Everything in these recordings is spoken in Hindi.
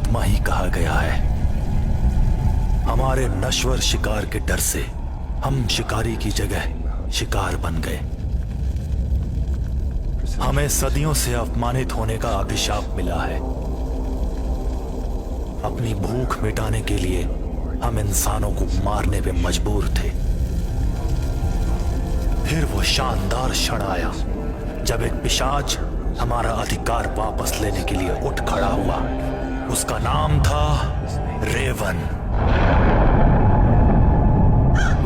आत्मा ही कहा गया है। हमारे नश्वर शिकार के डर से हम शिकारी की जगह शिकार बन गए। हमें सदियों से अपमानित होने का अभिशाप मिला है। अपनी भूख मिटाने के लिए हम इंसानों को मारने पे मजबूर थे। फिर वो शानदार क्षण आया जब एक पिशाच हमारा अधिकार वापस लेने के लिए उठ खड़ा हुआ। उसका नाम था रेवन।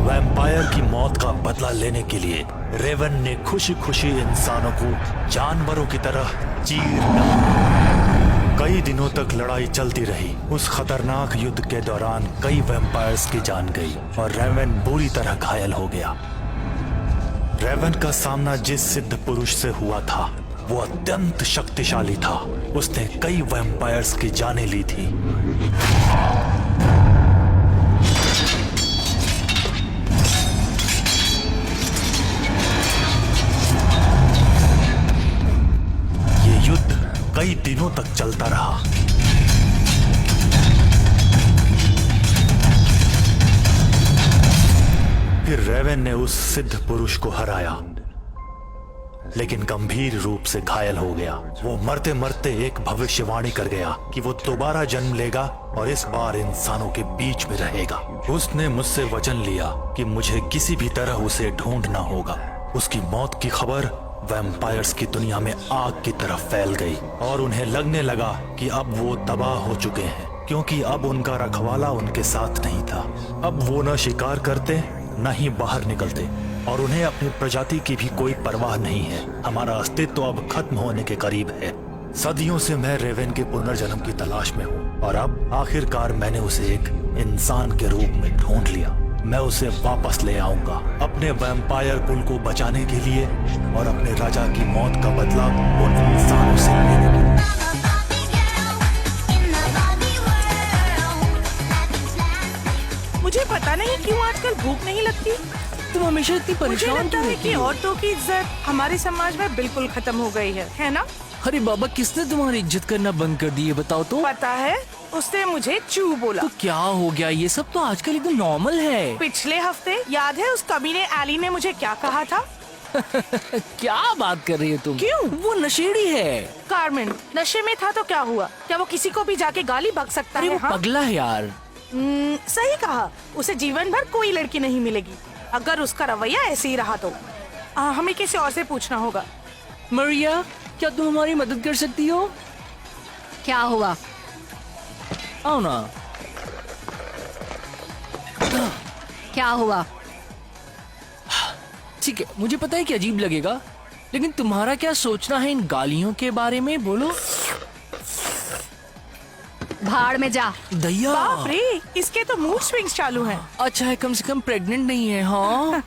वैम्पायर की मौत का बदला लेने के लिए रेवन ने खुशी खुशी इंसानों को जानवरों की तरह चीर डाला। कई दिनों तक लड़ाई चलती रही। उस खतरनाक युद्ध के दौरान कई वैम्पायर्स की जान गई और रेवन बुरी तरह घायल हो गया। रेवन का सामना जिस सिद्ध पुरुष से हुआ था वो अत्यंत शक्तिशाली था। उसने कई वैम्पायर्स की जानें ली थी। ये युद्ध कई दिनों तक चलता रहा। फिर रेवन ने उस सिद्ध पुरुष को हराया, लेकिन गंभीर रूप से घायल हो गया। वो मरते मरते एक भविष्यवाणी कर गया कि वो दोबारा जन्म लेगा और इस बार इंसानों के बीच में रहेगा। उसने मुझसे वचन लिया कि मुझे किसी भी तरह उसे ढूंढना होगा। उसकी मौत की खबर वैम्पायर्स की दुनिया में आग की तरफ फैल गई और उन्हें लगने लगा कि अब वो तबाह हो चुके हैं, क्योंकि अब उनका रखवाला उनके साथ नहीं था। अब वो न शिकार करते न ही बाहर निकलते और उन्हें अपनी प्रजाति की भी कोई परवाह नहीं है। हमारा अस्तित्व अब खत्म होने के करीब है। सदियों से मैं रेवन के पुनर्जन्म की तलाश में हूँ और अब आखिरकार मैंने उसे एक इंसान के रूप में ढूंढ लिया। मैं उसे वापस ले आऊंगा अपने वैम्पायर कुल को बचाने के लिए और अपने राजा की मौत का बदला उन इंसानों से लेने के लिए। मुझे पता नहीं क्यों आजकल भूख नहीं लगती। तुम हमेशा इतनी मुझे परेशान लगता क्यों है होती कि हो? औरतों की इज्जत हमारे समाज में बिल्कुल खत्म हो गई है ना? अरे बाबा, किसने तुम्हारी इज्जत करना बंद कर दी है बताओ तो? पता है, उसने मुझे चू बोला। तो क्या हो गया? ये सब तो आजकल एकदम नॉर्मल है। पिछले हफ्ते याद है उस कमीने एली ने मुझे क्या कहा था? क्या बात कर रही हो तुम? क्यों? वो नशेड़ी है। कार्मेन नशे में था तो क्या हुआ? क्या वो किसी को भी जाके गाली बक सकता अरे है? वो हाँ? पगला है यार। सही कहा। उसे जीवन भर कोई लड़की नहीं मिलेगी अगर उसका रवैया ऐसे ही रहा तो। हमें किसी और से पूछना होगा। मरिया, क्या तुम हमारी मदद कर सकती हो? क्या हुआ? आओ ना। क्या हुआ? ठीक है, मुझे पता है कि अजीब लगेगा, लेकिन तुम्हारा क्या सोचना है इन गालियों के बारे में? बोलो। भाड़ में जा। दया। बाप रे, इसके तो मूड स्विंग्स चालू हैं। अच्छा है, कम से कम प्रेग्नेंट नहीं है। हाँ।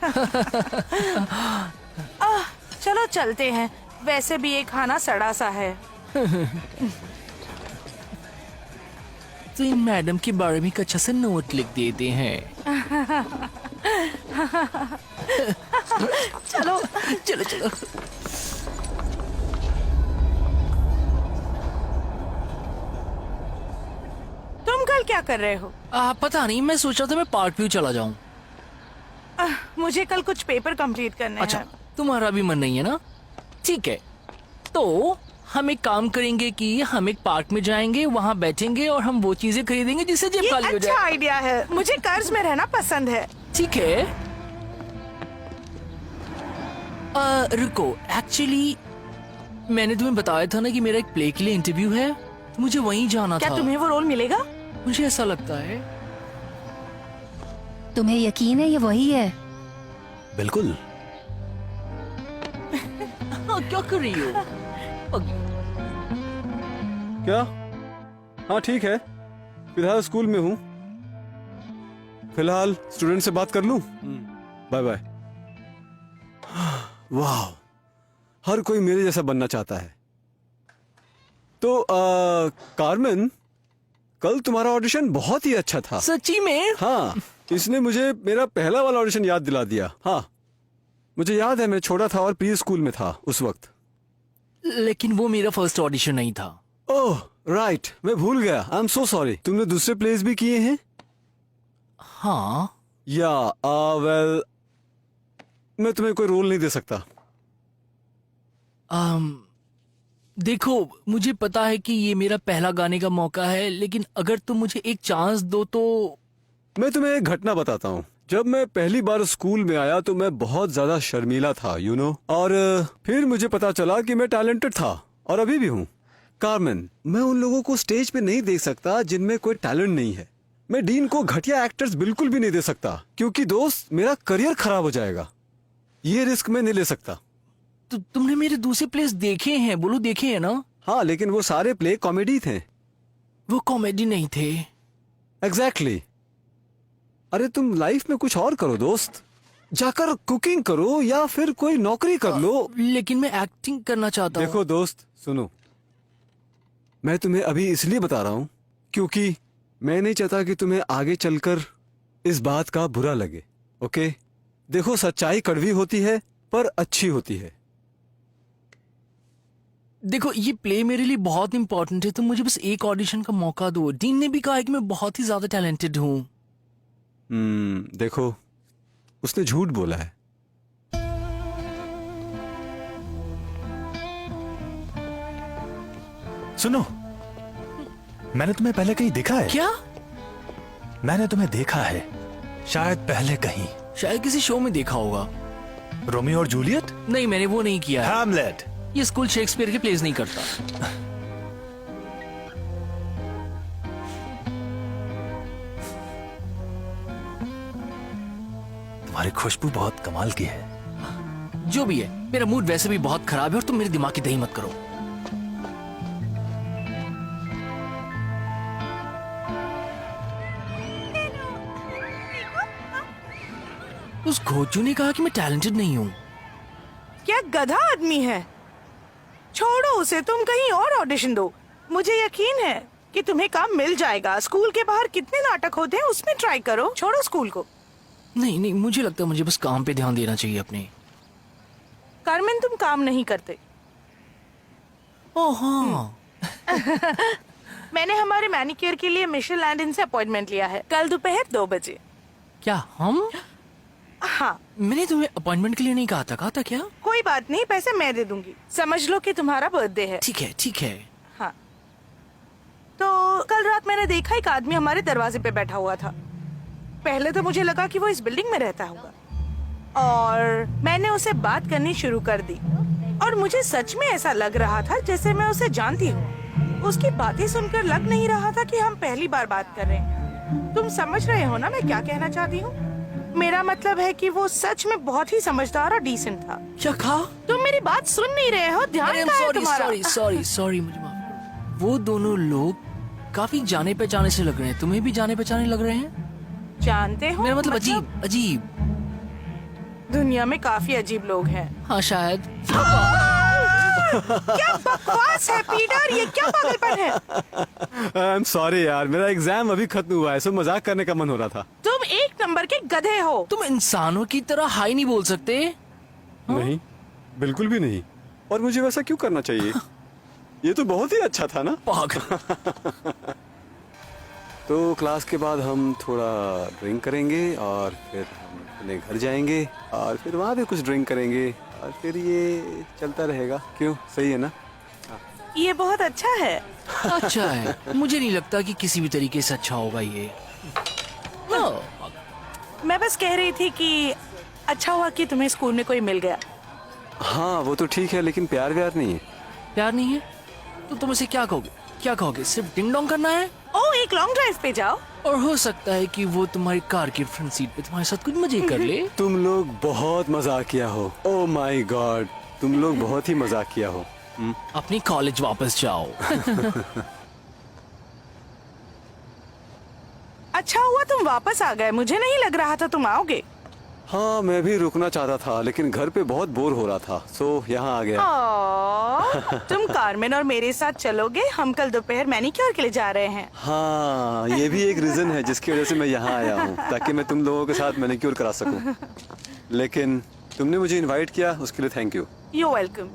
चलो चलते हैं। वैसे भी ये खाना सड़ा सा है। तो इन मैडम के बारे में एक अच्छा सा नोट लिख देते हैं। चलो चलो चलो। तुम कल क्या कर रहे हो? पता नहीं, मैं सोच रहा था मैं पार्क व्यू चला जाऊं। मुझे कल कुछ पेपर कंप्लीट करने अच्छा, हैं। तुम्हारा भी मन नहीं है ना? ठीक है, तो हम एक काम करेंगे कि हम एक पार्क में जाएंगे, वहाँ बैठेंगे और हम वो चीजें खरीदेंगे जिससे जेब ये खाली हो अच्छा जाए। आइडिया है। मुझे कर्ज में रहना पसंद है। ठीक है। रुको, एक्चुअली मैंने तुम्हें बताया था ना कि मेरा एक प्ले के लिए इंटरव्यू है, तो मुझे वहीं जाना क्या था। तुम्हें वो रोल मिलेगा? मुझे ऐसा लगता है। तुम्हें यकीन है ये वही है? बिल्कुल। हाँ, क्या कर रही हो? क्या? हाँ ठीक है, फिलहाल स्कूल में हूँ। फिलहाल स्टूडेंट से बात कर लूं? Bye bye. वाह, हर कोई मेरे जैसा बनना चाहता है। तो कार्मेन, कल तुम्हारा ऑडिशन बहुत ही अच्छा था। सच्ची में? हाँ, इसने मुझे मेरा पहला वाला ऑडिशन याद दिला दिया। हाँ, मुझे याद है, मैं छोटा था और प्री स्कूल में था उस वक्त। लेकिन वो मेरा फर्स्ट ऑडिशन नहीं था। ओह राइट, मैं भूल गया। I am so sorry. तुमने दूसरे प्लेस भी किए हैं? हाँ। या वेल, मैं तुम्हें कोई रोल नहीं दे सकता। देखो, मुझे पता है कि ये मेरा पहला गाने का मौका है, लेकिन अगर तुम मुझे एक चांस दो तो। मैं तुम्हें एक घटना बताता हूँ। जब मैं पहली बार स्कूल में आया तो मैं बहुत ज्यादा शर्मीला था, यू नो। और फिर मुझे पता चला कि मैं टैलेंटेड था, और अभी भी हूँ। कार्मेन, मैं उन लोगों को स्टेज पे नहीं देख सकता जिनमें कोई टैलेंट नहीं है। मैं डीन को घटिया एक्टर्स बिल्कुल भी नहीं दे सकता, क्योंकि दोस्त मेरा करियर खराब हो जाएगा। ये रिस्क मैं नहीं ले सकता। तो तुमने मेरे दूसरे प्लेस देखे हैं? बोलो देखे हैं ना? हाँ, लेकिन वो सारे प्ले कॉमेडी थे। वो कॉमेडी नहीं थे। एग्जैक्टली। अरे तुम लाइफ में कुछ और करो दोस्त। जाकर कुकिंग करो या फिर कोई नौकरी कर लो। लेकिन मैं एक्टिंग करना चाहता हूँ। देखो दोस्त, सुनो, मैं तुम्हें अभी इसलिए बता रहा हूँ क्योंकि मैं नहीं चाहता कि तुम्हें आगे चलकर इस बात का बुरा लगे। ओके? देखो, सच्चाई कड़वी होती है पर अच्छी होती है। देखो, ये प्ले मेरे लिए बहुत इंपॉर्टेंट है, तो मुझे बस एक ऑडिशन का मौका दो। डीन ने भी कहा है कि मैं बहुत ही ज्यादा टैलेंटेड हूँ। देखो, उसने झूठ बोला है। सुनो, मैंने तुम्हें पहले कहीं देखा है। क्या? मैंने तुम्हें देखा है, शायद पहले कहीं। शायद किसी शो में देखा होगा। रोमियो और जूलियट? नहीं, मैंने वो नहीं किया है। हैमलेट? ये स्कूल शेक्सपियर के प्लेस नहीं करता। तुम्हारी खुशबू बहुत कमाल की है। जो भी है, मेरा मूड वैसे भी बहुत खराब है और तुम मेरे दिमाग की दही मत करो। उस घोचू ने कहा कि मैं टैलेंटेड नहीं हूँ। क्या गधा आदमी है। छोड़ो उसे, तुम कहीं और ऑडिशन दो। मुझे यकीन है कि तुम्हें काम मिल जाएगा। स्कूल के बाहर कितने नाटक होते हैं, उसमें ट्राई करो। छोड़ो स्कूल को। नहीं नहीं, मुझे लगता है मुझे बस काम पे ध्यान देना चाहिए अपने। कार्मेन, तुम काम नहीं करते। ओह हाँ। मैंने हमारे मैनिक्योर के लिए मिशेल लैंडन से अपॉइंटमेंट लिया है, कल दोपहर 2 बजे। क्या हम? हाँ। मैंने तुम्हें अपॉइंटमेंट के लिए नहीं कहा था क्या? कोई बात नहीं, पैसे मैं दे दूंगी। समझ लो कि तुम्हारा बर्थडे है। ठीक है ठीक है। हाँ। तो कल रात मैंने देखा एक आदमी हमारे दरवाजे पे बैठा हुआ था। पहले तो मुझे लगा कि वो इस बिल्डिंग में रहता होगा, और मैंने उसे बात करनी शुरू कर दी। और मुझे सच में ऐसा लग रहा था जैसे मैं उसे जानती हूँ। उसकी बातें सुनकर लग नहीं रहा था कि हम पहली बार बात कर रहे हैं। तुम समझ रहे हो ना मैं क्या कहना चाहती हूँ? मेरा मतलब है कि वो सच में बहुत ही समझदार और डिसेंट था। क्या कहा? तुम मेरी बात सुन नहीं रहे हो, ध्यान कहाँ है तुम्हारा? सॉरी मुझे माफ करो। वो दोनों लोग काफी जाने पहचाने से लग रहे हैं। तुम्हें भी जाने पहचाने लग रहे हैं? जानते हो, मेरा मतलब अजीब। दुनिया में काफी अजीब लोग हैं। हाँ शायद। क्या बकवास है पीटर, ये क्या पागलपन है? आई एम सॉरी यार, मेरा एग्जाम अभी खत्म हुआ है, सो मजाक करने का मन हो रहा था। तुम 1 नंबर के गधे हो। तुम इंसानों की तरह हाई नहीं बोल सकते। नहीं, बिल्कुल भी नहीं। और मुझे वैसा क्यों करना चाहिए? ये तो बहुत ही अच्छा था ना। पागल। तो क्लास के बाद हम थोड़ा ड्रिंक करेंगे और फिर हम अपने घर जाएंगे और फिर वहाँ भी कुछ ड्रिंक करेंगे और फिर ये चलता रहेगा। क्यों, सही है ना? ये बहुत अच्छा है। अच्छा है। मुझे नहीं लगता कि किसी भी तरीके से अच्छा होगा ये। मैं बस कह रही थी कि अच्छा हुआ कि तुम्हें स्कूल में कोई मिल गया। हाँ वो तो ठीक है, लेकिन प्यार व्यार नहीं है। प्यार नहीं है तो तुम इसे क्या कहोगे? क्या कहोगे? सिर्फ डिंग डोंग करना है? ओ, एक लॉन्ग ड्राइव पे जाओ। और हो सकता है कि वो तुम्हारी कार की फ्रंट सीट पे तुम्हारे साथ कुछ मजे कर ले। तुम लोग बहुत मजाकिया हो। ओह माय गॉड, तुम लोग बहुत ही मजाकिया हो। अपनी कॉलेज वापस जाओ। अच्छा हुआ तुम वापस आ गए, मुझे नहीं लग रहा था तुम आओगे। हाँ, मैं भी रुकना चाहता था लेकिन घर पे बहुत बोर हो रहा था, सो यहाँ आ गया। तुम कार्मेन और मेरे साथ चलोगे? हम कल दोपहर मैनिक्योर के लिए जा रहे हैं। हाँ, ये भी एक रीजन है जिसकी वजह से मैं यहाँ आया हूँ, ताकि मैं तुम लोगों के साथ मैनिक्योर करा सकूँ। लेकिन तुमने मुझे इनवाइट किया, उसके लिए थैंक यू। You welcome.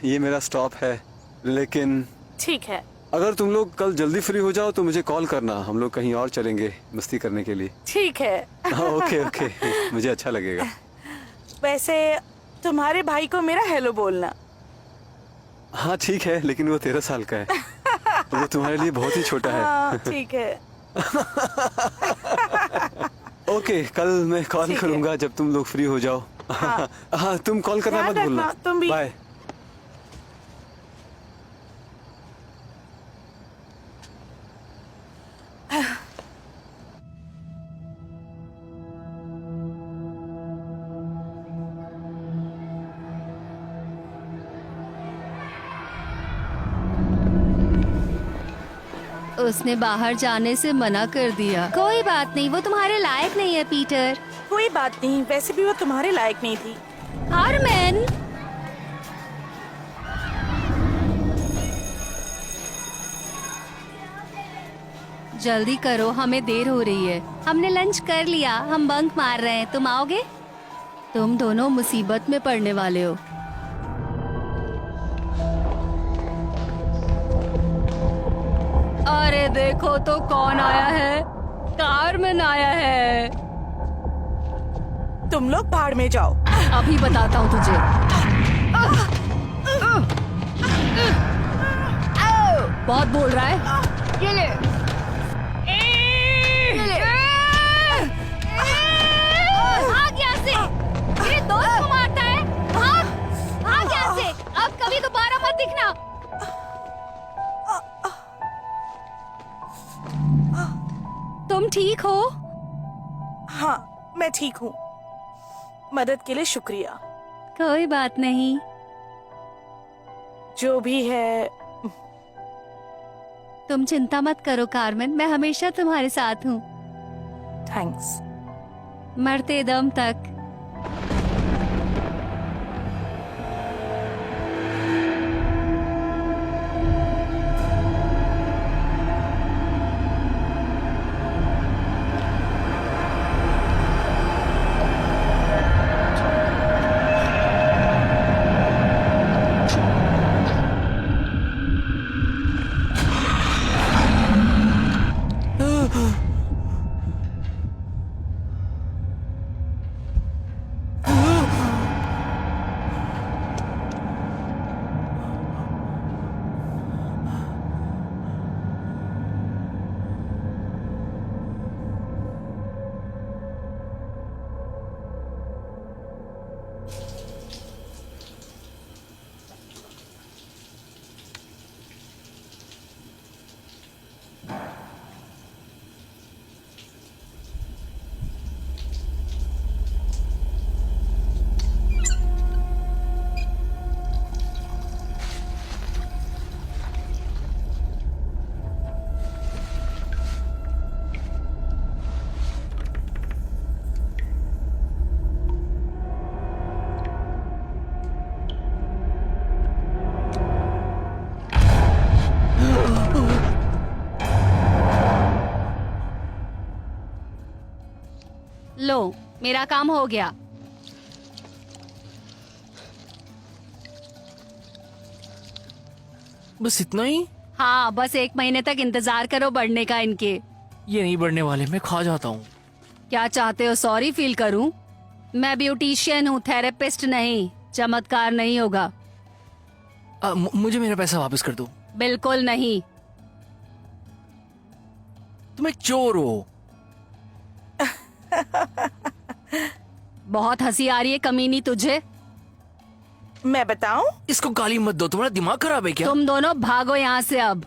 ये मेरा स्टॉप है लेकिन ठीक है। अगर तुम लोग कल जल्दी फ्री हो जाओ तो मुझे कॉल करना, हम लोग कहीं और चलेंगे मस्ती करने के लिए। ठीक है। ओके ओके, मुझे अच्छा लगेगा। वैसे तुम्हारे भाई को मेरा हेलो बोलना। हाँ ठीक है, लेकिन वो 13 साल का है, वो तुम्हारे लिए बहुत ही छोटा है। हाँ, ठीक है। ओके, कल मैं कॉल ठीक है। करूंगा जब तुम लोग फ्री हो जाओ। हाँ। हाँ तुम कॉल करना ध्यान मत भूलना। रखना, तुम भी। बाय। उसने बाहर जाने से मना कर दिया। कोई बात नहीं, वो तुम्हारे लायक नहीं है पीटर। कोई बात नहीं, वैसे भी वो तुम्हारे लायक नहीं थी। हारमैन, जल्दी करो, हमें देर हो रही है। हमने लंच कर लिया, हम बंक मार रहे हैं, तुम आओगे? तुम दोनों मुसीबत में पड़ने वाले हो। अरे देखो तो कौन आया है, कारमैन आया है। तुम लोग भाड़ में जाओ। अभी बताता हूँ तुझे। बहुत बोल रहा है। ये ले। ये ले। भाग यहाँ से। मेरे दोस्त को मारता है। भाग, भाग यहाँ से। अब कभी दोबारा मत दिखना। तुम ठीक हो? हाँ, मैं ठीक हूँ। मदद के लिए शुक्रिया। कोई बात नहीं। जो भी है। तुम चिंता मत करो कारमेन, मैं हमेशा तुम्हारे साथ हूँ, थैंक्स। मरते दम तक। लो, मेरा काम हो गया। बस इतना ही? हाँ, बस 1 महीने तक इंतजार करो बढ़ने का इनके। ये नहीं बढ़ने वाले, मैं खा जाता हूँ। क्या चाहते हो, सॉरी फील करूं? मैं ब्यूटिशियन हूँ, थेरेपिस्ट नहीं। चमत्कार नहीं होगा। मुझे मेरा पैसा वापस कर दो। बिल्कुल नहीं। तुम एक चोर हो। बहुत हंसी आ रही है कमीनी तुझे। मैं बताऊं? इसको गाली मत दो, तुम्हारा दिमाग खराब है क्या? तुम दोनों भागो यहाँ से अब।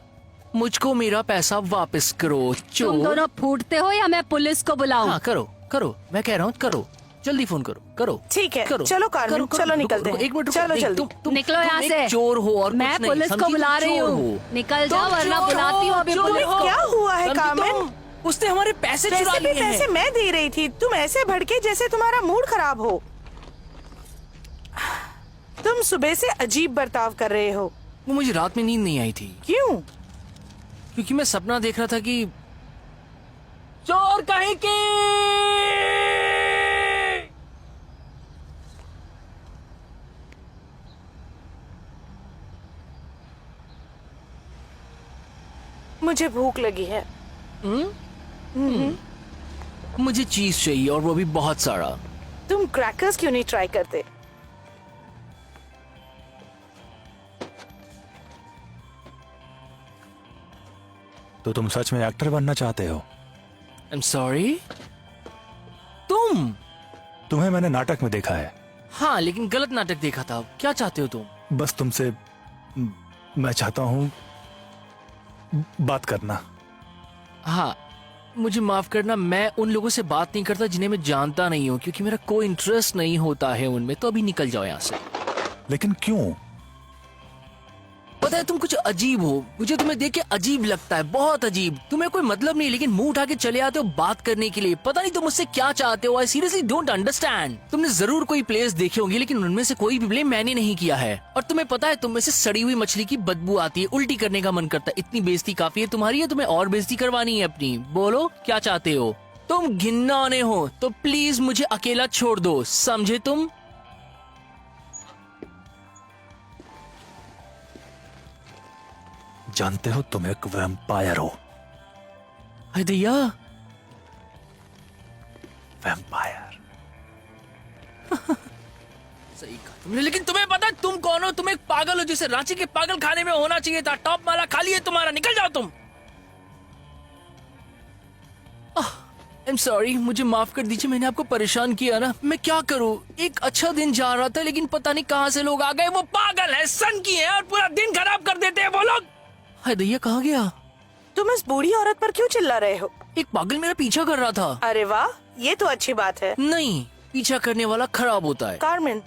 मुझको मेरा पैसा वापस करो, चोर। तुम दोनों फूटते हो या मैं पुलिस को बुलाऊं? हाँ करो करो, मैं कह रहा हूँ करो, जल्दी फोन करो, करो। ठीक है, करो, चलो कारमेन, करो, करो, चलो निकलते रुको, हैं। एक मिनट रुको, चलो नहीं, जल्दी। निकलो यहाँ तुम से। एक चोर हो और मैं कुछ नहीं, पुलिस को समझी? बुला तुम रही चोर हूँ। हो। निकल तुम जाओ वरना चोर बुलाती हूँ हो, अभी चोर पुलिस हो। को। क्या हुआ है समझी कारमेन? तुम? उसने हमारे पैसे चुरा वैसे भी लिए पैसे हैं। मैं दे रही थी, तुम ऐसे भड़के जैसे तुम्हारा मूड खराब हो। तुम सुबह से अजीब बर्ताव कर रहे हो। वो मुझे रात में नींद नहीं आई थी, क्यों? क्योंकि मैं सपना देख रहा था कि चोर कहीं की। मुझे भूख लगी है। मुझे चीज चाहिए और वो भी बहुत सारा। तुम क्रैकर्स क्यों नहीं ट्राई करते? तो तुम सच में एक्टर बनना चाहते हो? I am sorry. तुम्हें मैंने नाटक में देखा है। हाँ, लेकिन गलत नाटक देखा था। क्या चाहते हो तुम? बस तुमसे मैं चाहता हूं बात करना। हाँ, मुझे माफ करना, मैं उन लोगों से बात नहीं करता जिन्हें मैं जानता नहीं हूँ, क्योंकि मेरा कोई इंटरेस्ट नहीं होता है उनमें। तो अभी निकल जाओ यहाँ से। लेकिन क्यों? पता है तुम कुछ अजीब हो, मुझे तुम्हें देख के अजीब लगता है, बहुत अजीब। तुम्हें कोई मतलब नहीं, लेकिन मुंह उठा के चले आते हो बात करने के लिए। पता नहीं तुम मुझसे क्या चाहते हो। I seriously don't understand. तुमने जरूर कोई प्लेस देखे होंगे, लेकिन उनमें से कोई भी प्ले मैंने नहीं किया है। और तुम्हें पता है, तुम में से सड़ी हुई मछली की बदबू आती है, उल्टी करने का मन करता है। इतनी बेइज्जती काफी है तुम्हारी, है तुम्हें और बेइज्जती करवानी है अपनी? बोलो क्या चाहते हो? तुम घिनौने हो, तो प्लीज मुझे अकेला छोड़ दो, समझे तुम? जानते हो तुम एक वैम्पायर हो। हाय दैया, वैम्पायर। सही कहा तुमने, लेकिन तुम्हें पता है तुम कौन हो? तुम एक पागल हो, जिसे रांची के पागल खाने में होना चाहिए था। टॉप माला खाली है तुम्हारा, निकल जाओ तुम। आई एम सॉरी, मुझे माफ कर दीजिए, मैंने आपको परेशान किया ना। मैं क्या करूं, एक अच्छा दिन जा रहा था, लेकिन पता नहीं कहां से लोग आ गए। वो पागल है, सन की है, और पूरा दिन खराब कर देते हैं वो लोग। हाय दैया, कहाँ गया? तुम इस बूढ़ी औरत पर क्यों चिल्ला रहे हो? एक पागल मेरा पीछा कर रहा था। अरे वाह, ये तो अच्छी बात है। नहीं, पीछा करने वाला खराब होता है। कार्मेन,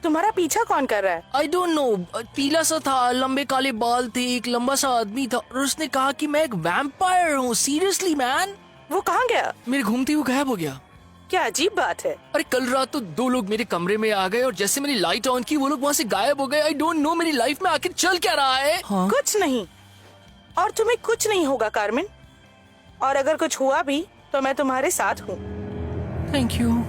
तुम्हारा पीछा कौन कर रहा है? आई डोंट नो, पीला सा था, लंबे काले बाल थे, एक लंबा सा आदमी था, और उसने कहा कि मैं एक वैम्पायर हूँ। Seriously man. वो कहाँ गया? मेरे घूमते हुए गायब हो गया। क्या अजीब बात है। अरे कल रात तो 2 लोग मेरे कमरे में आ गए, और जैसे मैंने लाइट ऑन की वो लोग वहाँ से गायब हो गए। आई डोंट नो मेरी लाइफ में आखिर चल क्या रहा है। हाँ? कुछ नहीं, और तुम्हें कुछ नहीं होगा कार्मेन। और अगर कुछ हुआ भी तो मैं तुम्हारे साथ हूँ। Thank you.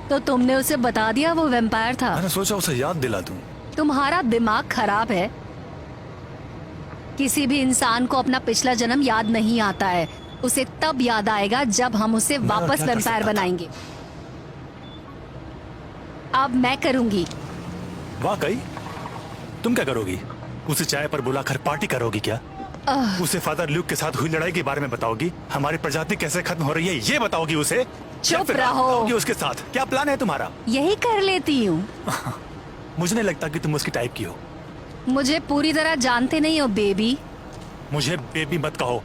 तो तुमने उसे बता दिया वो वैम्पायर था? मैंने सोचा उसे याद दिला दूं। तुम्हारा दिमाग खराब है। किसी भी इंसान को अपना पिछला जन्म याद नहीं आता है। उसे तब याद आएगा जब हम उसे वापस क्या कर वैम्पायर सकता था? बनाएंगे। अब मैं करूंगी। वाकई? तुम क्या करोगी? उसे चाय पर बुलाकर पार्टी करोगी क्या? उसे फादर ल्यूक के साथ हुई लड़ाई के बारे में बताओगी? हमारी प्रजाति कैसे खत्म हो रही है ये बताओगी उसे? या चुप फिर रहो। बताओगी उसके साथ? क्या प्लान है तुम्हारा? यही कर लेती हूँ। मुझे नहीं लगता कि तुम उसकी टाइप की हो। मुझे पूरी तरह जानते नहीं हो बेबी। मुझे बेबी मत कहो।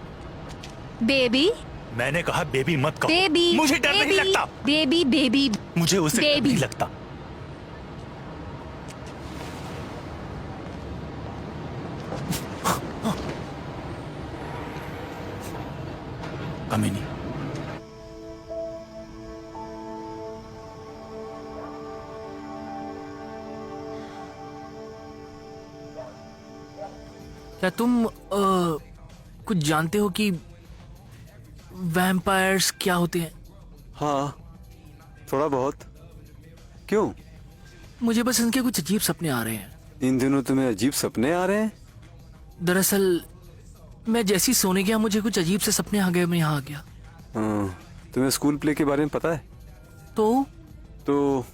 बेबी मैंने कहा बेबी मत कहो। बेबी मुझे डर नहीं लगता। बेबी बेबी मुझे उससे डर बेबी। नहीं लगता। कमीनी। क्या तुम कुछ जानते हो कि वैम्पायर्स क्या होते हैं? हाँ, थोड़ा बहुत। क्यों? मुझे बस इनके कुछ अजीब सपने आ रहे हैं। इन दिनों तुम्हें अजीब सपने आ रहे हैं? दरअसल मैं जैसी सोने गया, मुझे कुछ अजीब से सपने आ गए, मैं यहाँ आ गया। हाँ, तुम्हें स्कूल प्ले के बारे में पता है? तो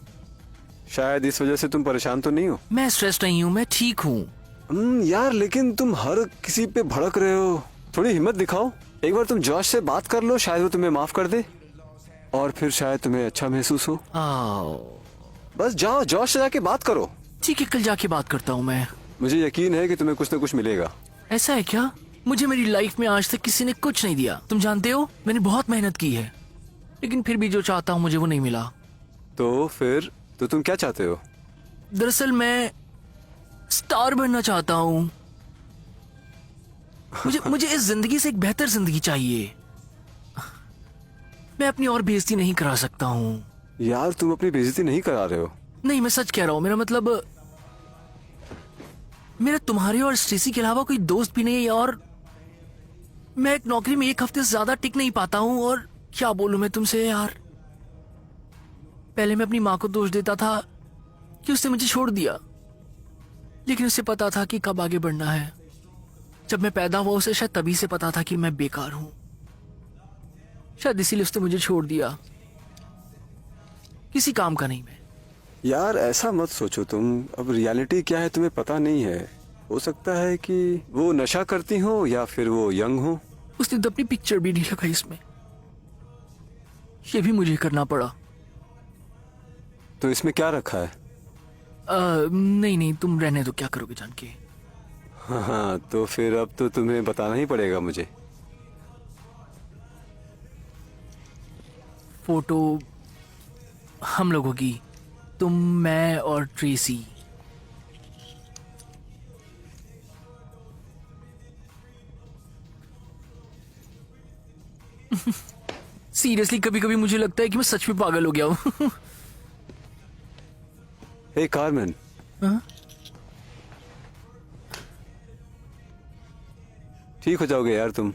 शायद इस वजह से तुम परेशान तो नहीं हो? मैं स्ट्रेस नहीं हूँ, मैं ठीक हूँ। यार, लेकिन तुम हर किसी पे भड़क रहे हो। थोड़ी हिम्मत दिखाओ। एक बार तुम जॉश से बात कर लो, शायद वो तुम्हें माफ कर दे, और फिर शायद तुम्हें अच्छा महसूस हो। आओ, बस जाओ, जॉश से जाके बात करो। ठीक है, कल जाके बात करता हूँ मैं। मुझे यकीन है कि तुम्हें कुछ न कुछ मिलेगा। ऐसा है क्या? मुझे मेरी लाइफ में आज तक किसी ने कुछ नहीं दिया। तुम जानते हो, मैंने बहुत मेहनत की है, लेकिन फिर भी जो चाहता हूँ मुझे वो नहीं मिला। तो फिर तो तुम क्या चाहते हो? दरअसल मैं स्टार बनना चाहता हूँ। मुझे इस जिंदगी से एक बेहतर जिंदगी चाहिए। मैं अपनी और बेइज्जती नहीं करा सकता हूँ। यार, तुम अपनी बेइज्जती नहीं करा रहे हो। नहीं, मैं सच कह रहा हूँ। मेरा मतलब, मेरा तुम्हारे और स्टेसी के अलावा कोई दोस्त भी नहीं है, और मैं एक नौकरी में 1 हफ्ते से ज्यादा टिक नहीं पाता हूँ। और क्या बोलूं मैं तुमसे यार। पहले मैं अपनी माँ को दोष देता था कि उसने मुझे छोड़ दिया, लेकिन उसे पता था कि कब आगे बढ़ना है। जब मैं पैदा हुआ उसे शायद तभी से पता था कि मैं बेकार हूं, शायद इसीलिए उसने मुझे छोड़ दिया। किसी काम का नहीं मैं। यार ऐसा मत सोचो तुम, अब रियलिटी क्या है तुम्हें पता नहीं है। हो सकता है कि वो नशा करती हो या फिर वो यंग हो। उसने तो अपनी पिक्चर भी नहीं लगाई इसमें, ये भी मुझे करना पड़ा। तो इसमें क्या रखा है? नहीं नहीं, तुम रहने दो, क्या करोगे जान के। हाँ तो फिर अब तो तुम्हें बताना ही पड़ेगा मुझे। फोटो हम लोगों की, तुम, मैं और ट्रेसी। सीरियसली कभी कभी मुझे लगता है कि मैं सच में पागल हो गया हूं। हे कारमेन, हाँ? ठीक हो जाओगे यार तुम।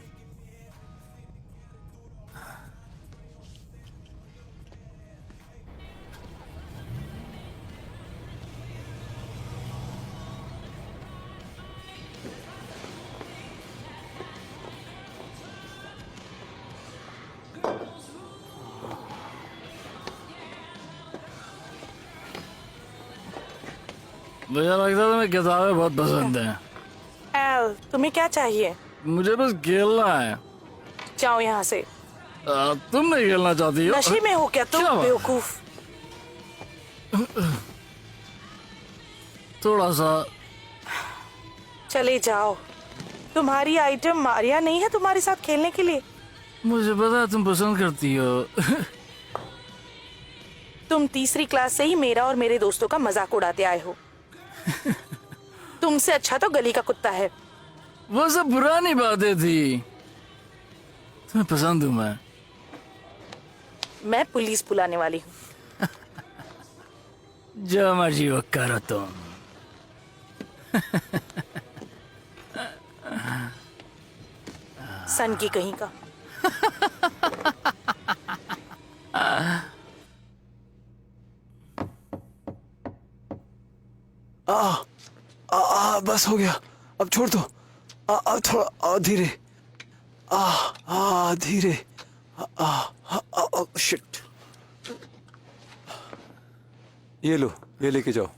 मुझे लगता है तुम्हें किताबें बहुत पसंद हैं। एल, तुम्हें क्या चाहिए? मुझे बस खेलना है। जाओ यहाँ से। तुम नहीं खेलना चाहती हो? नशे में हो क्या तुम, क्या बात? बेवकूफ? थोड़ा सा। चले जाओ। तुम्हारी आइटम मारिया नहीं है तुम्हारे साथ खेलने के लिए। मुझे पता है तुम पसंद करती हो। तुम तीसरी क्लास से ही मेरा और मेरे दोस्तों का मजाक उड़ाते आए हो। तुमसे अच्छा तो गली का कुत्ता है। वो सब पुरानी बातें थी। तुम्हें पसंद हूँ मैं पुलिस बुलाने वाली हूँ। जो मर्जी वो करो तुम। सन की कहीं का। बस हो गया, अब छोड़ दो। थोड़ा धीरे, धीरे। शिट। ये लो, ये लेके जाओ,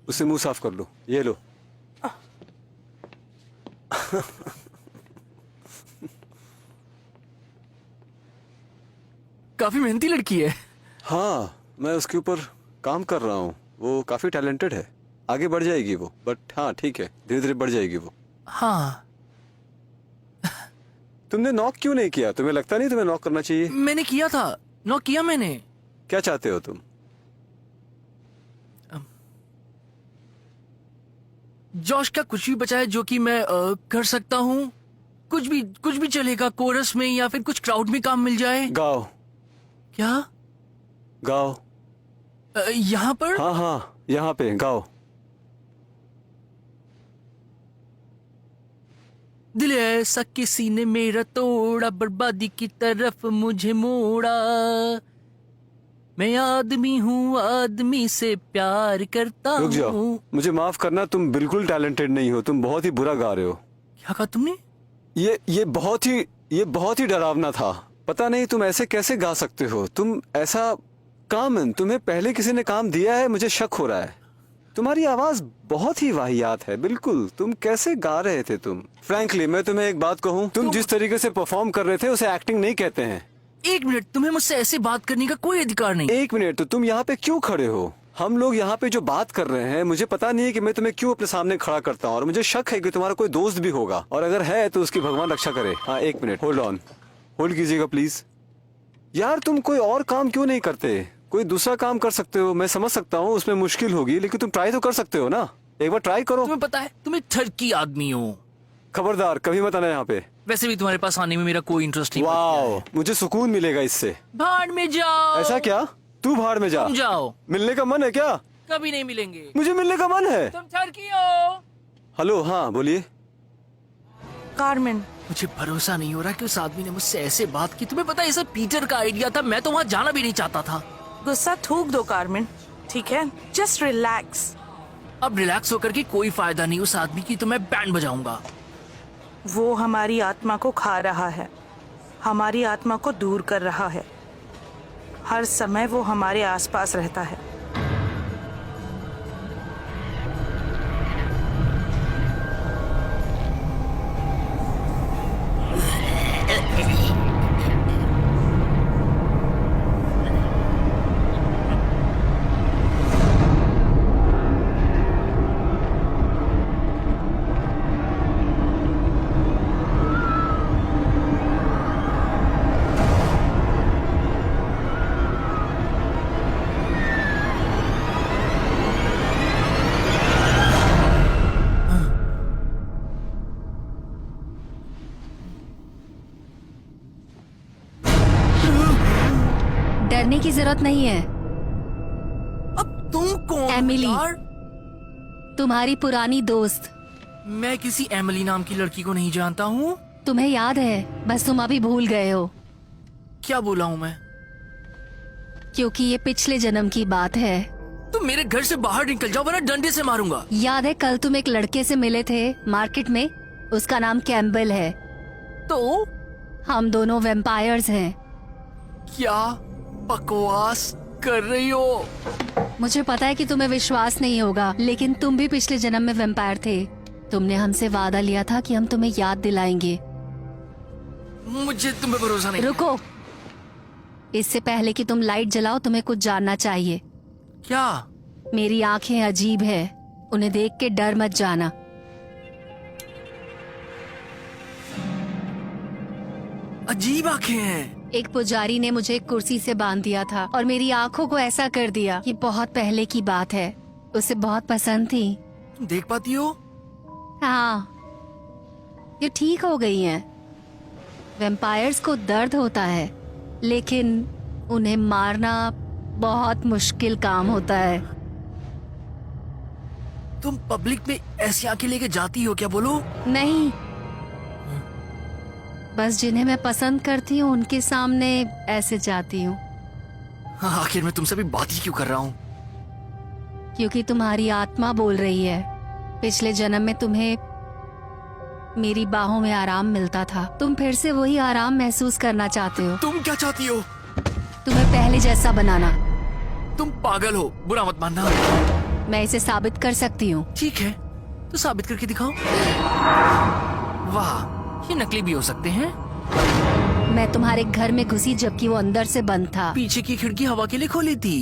उससे मुंह साफ कर लो। ये लो। काफी मेहनती लड़की है। हाँ, मैं उसके ऊपर काम कर रहा हूँ। वो काफी टैलेंटेड है, आगे बढ़ जाएगी वो। बट हाँ ठीक है, धीरे धीरे बढ़ जाएगी वो। हाँ। तुमने नॉक क्यों नहीं किया? तुम्हें लगता नहीं तुम्हें नॉक करना चाहिए? मैंने किया था, नॉक किया मैंने। क्या चाहते हो तुम? जॉश का कुछ भी बचा है जो कि मैं कर सकता हूँ। कुछ भी चलेगा, कोरस में या फिर कुछ क्राउड में काम मिल जाए। गाओ। क्या? गाओ। यहाँ पर? हाँ, यहाँ पे गाओ। दिल ऐसा किसी ने मेरा तोड़ा, बर्बादी की तरफ मुझे मोड़ा। मैं आदमी हूँ, आदमी से प्यार करता रुक जाओ, हूँ। मुझे माफ करना, तुम बिल्कुल टैलेंटेड नहीं हो। तुम बहुत ही बुरा गा रहे हो। क्या कहा तुमने? ये बहुत ही डरावना था। पता नहीं तुम ऐसे कैसे गा सकते हो। तुम ऐसा कामन, तुम्हें पहले किसी ने काम दिया है? मुझे शक हो रहा है। तुम्हारी आवाज बहुत ही वाहियात है। बिल्कुल, तुम कैसे गा रहे थे तुम? फ्रैंकली मैं तुम्हें एक बात कहूँ, तुम जिस तरीके से परफॉर्म कर रहे थे उसे एक्टिंग नहीं कहते हैं। एक मिनट, तुम्हें मुझसे ऐसे बात करने का कोई अधिकार नहीं। एक मिनट, तो तुम यहाँ पे क्यों खड़े हो? हम लोग यहाँ पे जो बात कर रहे हैं, मुझे पता नहीं है कि मैं तुम्हें क्यों अपने सामने खड़ा करता हूँ। और मुझे शक है कि तुम्हारा कोई दोस्त भी होगा, और अगर है तो उसकी भगवान रक्षा करे। हाँ एक मिनट, होल्ड ऑन, होल्ड कीजिएगा प्लीज। यार तुम कोई और काम क्यों नहीं करते? कोई दूसरा काम कर सकते हो। मैं समझ सकता हूँ उसमें मुश्किल होगी, लेकिन तुम ट्राई तो कर सकते हो ना। एक बार ट्राई करो। तुम्हें पता है तुम एक ठरकी आदमी हो। खबरदार, कभी मत आना यहाँ पे। वैसे भी तुम्हारे पास आने में मेरा कोई इंटरेस्ट नहीं। वाओ, मुझे सुकून मिलेगा इससे। भाड़ में जाओ। ऐसा क्या? तू भाड़ में जा। तुम जाओ। मिलने का मन है क्या? कभी नहीं मिलेंगे। मुझे मिलने का मन है। तुम ठरकी हो। हेलो, हाँ बोलिए। कारमेन, मुझे भरोसा नहीं हो रहा कि उस आदमी ने मुझसे ऐसे बात की। तुम्हें पता है ये सब पीटर का आइडिया था। मैं तो वहां जाना भी नहीं चाहता था। गुस्सा थूक दो कार्मेन, ठीक है? Just relax. अब रिलैक्स होकर के कोई फायदा नहीं, उस आदमी की तो मैं बैंड बजाऊंगा। वो हमारी आत्मा को खा रहा है, हमारी आत्मा को दूर कर रहा है। हर समय वो हमारे आसपास रहता है। डरने की जरूरत नहीं है। अब तुम कौन हो एमिली। यार? तुम्हारी पुरानी दोस्त। मैं किसी एमिली नाम की लड़की को नहीं जानता हूँ। तुम्हें याद है, बस तुम अभी भूल गए हो, क्या बोला हूँ मैं? क्योंकि ये पिछले जन्म की बात है। तुम मेरे घर से बाहर निकल जाओ वरना डंडे से मारूंगा। याद है कल तुम एक लड़के से मिले थे मार्केट में, उसका नाम कैम्बल है। तो हम दोनों वेम्पायर्स हैं। क्या बकवास कर रही हो? मुझे पता है कि तुम्हें विश्वास नहीं होगा, लेकिन तुम भी पिछले जन्म में वेम्पायर थे। तुमने हमसे वादा लिया था कि हम तुम्हें याद दिलाएंगे। मुझे तुम पे भरोसा नहीं। रुको, इससे पहले कि तुम लाइट जलाओ तुम्हें कुछ जानना चाहिए। क्या? मेरी आंखें अजीब है, उन्हें देख के डर मत जाना। अजीब आंखें हैं। एक पुजारी ने मुझे एक कुर्सी से बांध दिया था और मेरी आंखों को ऐसा कर दिया। ये बहुत पहले की बात है, उसे बहुत पसंद थी। तुम देख पाती हो? हाँ, ये ठीक हो गई हैं। वेम्पायर्स को दर्द होता है, लेकिन उन्हें मारना बहुत मुश्किल काम होता है। तुम पब्लिक में ऐसी आंखें लेके जाती हो क्या? बोलो। नहीं, बस जिन्हें मैं पसंद करती हूँ उनके सामने ऐसे जाती हूँ। हाँ, आखिर मैं तुमसे भी बात ही क्यों कर रहा हूँ? क्योंकि तुम्हारी आत्मा बोल रही है, पिछले जन्म में तुम्हें मेरी बाहों में आराम मिलता था। तुम फिर से वही आराम महसूस करना चाहते हो। तुम क्या चाहती हो? तुम्हें पहले जैसा बनाना। तुम पागल हो, बुरा मत मानना। मैं इसे साबित कर सकती हूँ। ठीक है, तो साबित करके दिखाओ। वाह, ये नकली भी हो सकते हैं। मैं तुम्हारे घर में घुसी जबकि वो अंदर से बंद था। पीछे की खिड़की हवा के लिए खोली थी।